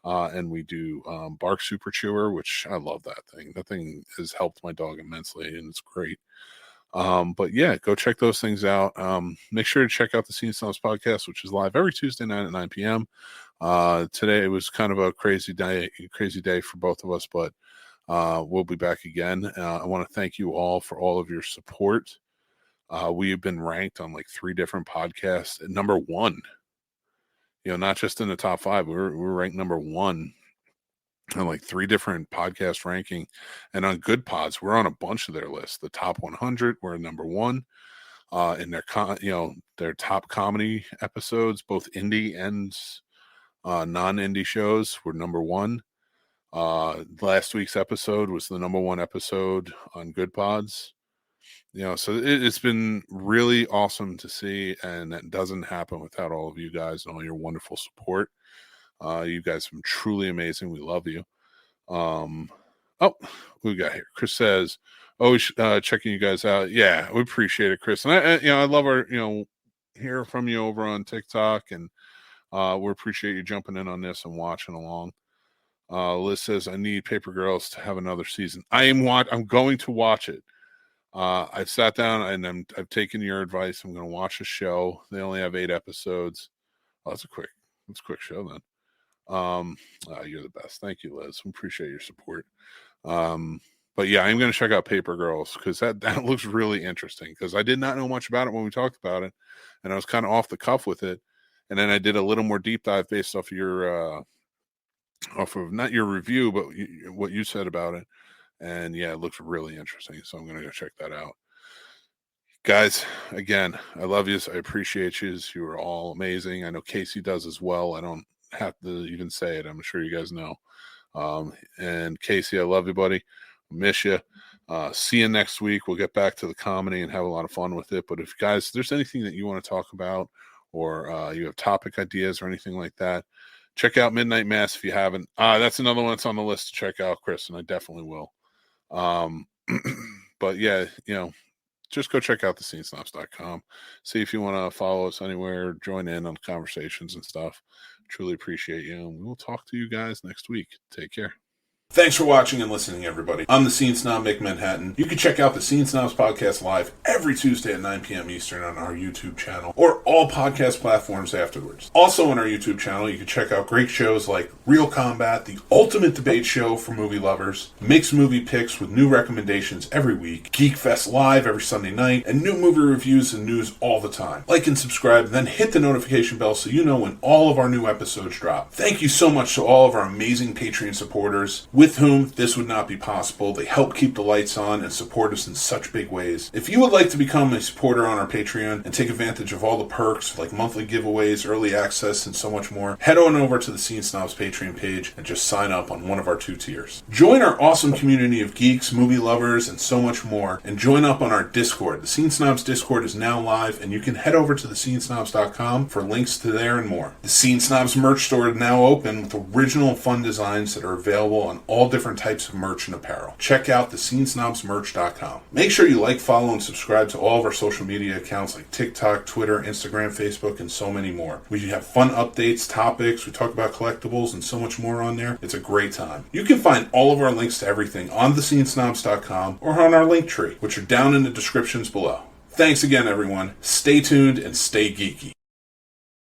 and we do Bark Super Chewer, which I love that thing. That thing has helped my dog immensely, and it's great. But yeah, go check those things out. Make sure to check out the Scene Snobs Podcast, which is live every Tuesday night at 9 p.m. Today it was kind of a crazy day for both of us, but we'll be back again. I want to thank you all for all of your support. We have been ranked on 3 different podcasts at number 1. Not just in the top 5. We're ranked number 1 on 3 different podcast ranking, and on Good Pods, we're on a bunch of their lists. The top 100, we're number 1 in their top comedy episodes, both indie and non-indie shows. We're number 1. Last week's episode was the number 1 episode on Good Pods. So it's been really awesome to see, and that doesn't happen without all of you guys and all your wonderful support. You guys have been truly amazing. We love you. Oh, we got here. Chris says, always checking you guys out. Yeah, we appreciate it, Chris. And I love our, hear from you over on TikTok, and we appreciate you jumping in on this and watching along. Liz says, I need Paper Girls to have another season. I'm going to watch it. I've sat down and I've taken your advice. I'm going to watch the show. They only have 8 episodes. Oh, that's a quick show then. You're the best. Thank you, Liz. We appreciate your support. But yeah, I'm going to check out Paper Girls because that looks really interesting, because I did not know much about it when we talked about it, and I was kind of off the cuff with it. And then I did a little more deep dive based off your, off of not your review, but what you said about it. And yeah, it looks really interesting. So I'm going to go check that out. Guys, again, I love you. I appreciate you. You are all amazing. I know Casey does as well. I don't have to even say it. I'm sure you guys know. And Casey, I love you, buddy. Miss you. See you next week. We'll get back to the comedy and have a lot of fun with it. But if guys, there's anything that you want to talk about, or you have topic ideas or anything like that, check out Midnight Mass if you haven't. That's another one that's on the list to check out, Chris, and I definitely will. But yeah, just go check out thescenesnobs.com. See if you want to follow us anywhere, join in on conversations and stuff. Truly appreciate you, and we will talk to you guys next week. Take care. Thanks for watching and listening, everybody. I'm the Scene Snob, Mick Manhattan. You can check out the Scene Snobs Podcast live every Tuesday at 9 p.m. Eastern on our YouTube channel, or all podcast platforms afterwards. Also on our YouTube channel, you can check out great shows like Real Combat, the ultimate debate show for movie lovers, Mick's movie picks with new recommendations every week, Geek Fest live every Sunday night, and new movie reviews and news all the time. Like and subscribe, and then hit the notification bell so you know when all of our new episodes drop. Thank you so much to all of our amazing Patreon supporters, with whom this would not be possible. They help keep the lights on and support us in such big ways. If you would like to become a supporter on our Patreon and take advantage of all the perks like monthly giveaways, early access, and so much more, head on over to the Scene Snobs Patreon page and just sign up on one of our 2 tiers. Join our awesome community of geeks, movie lovers, and so much more, and join up on our Discord. The Scene Snobs Discord is now live, and you can head over to thescenesnobs.com for links to there and more. The Scene Snobs merch store is now open with original fun designs that are available on all different types of merch and apparel. Check out thescenesnobsmerch.com. Make sure you like, follow, and subscribe to all of our social media accounts like TikTok, Twitter, Instagram, Facebook, and so many more. We have fun updates, topics, we talk about collectibles, and so much more on there. It's a great time. You can find all of our links to everything on thescenesnobs.com or on our link tree, which are down in the descriptions below. Thanks again, everyone. Stay tuned and stay geeky.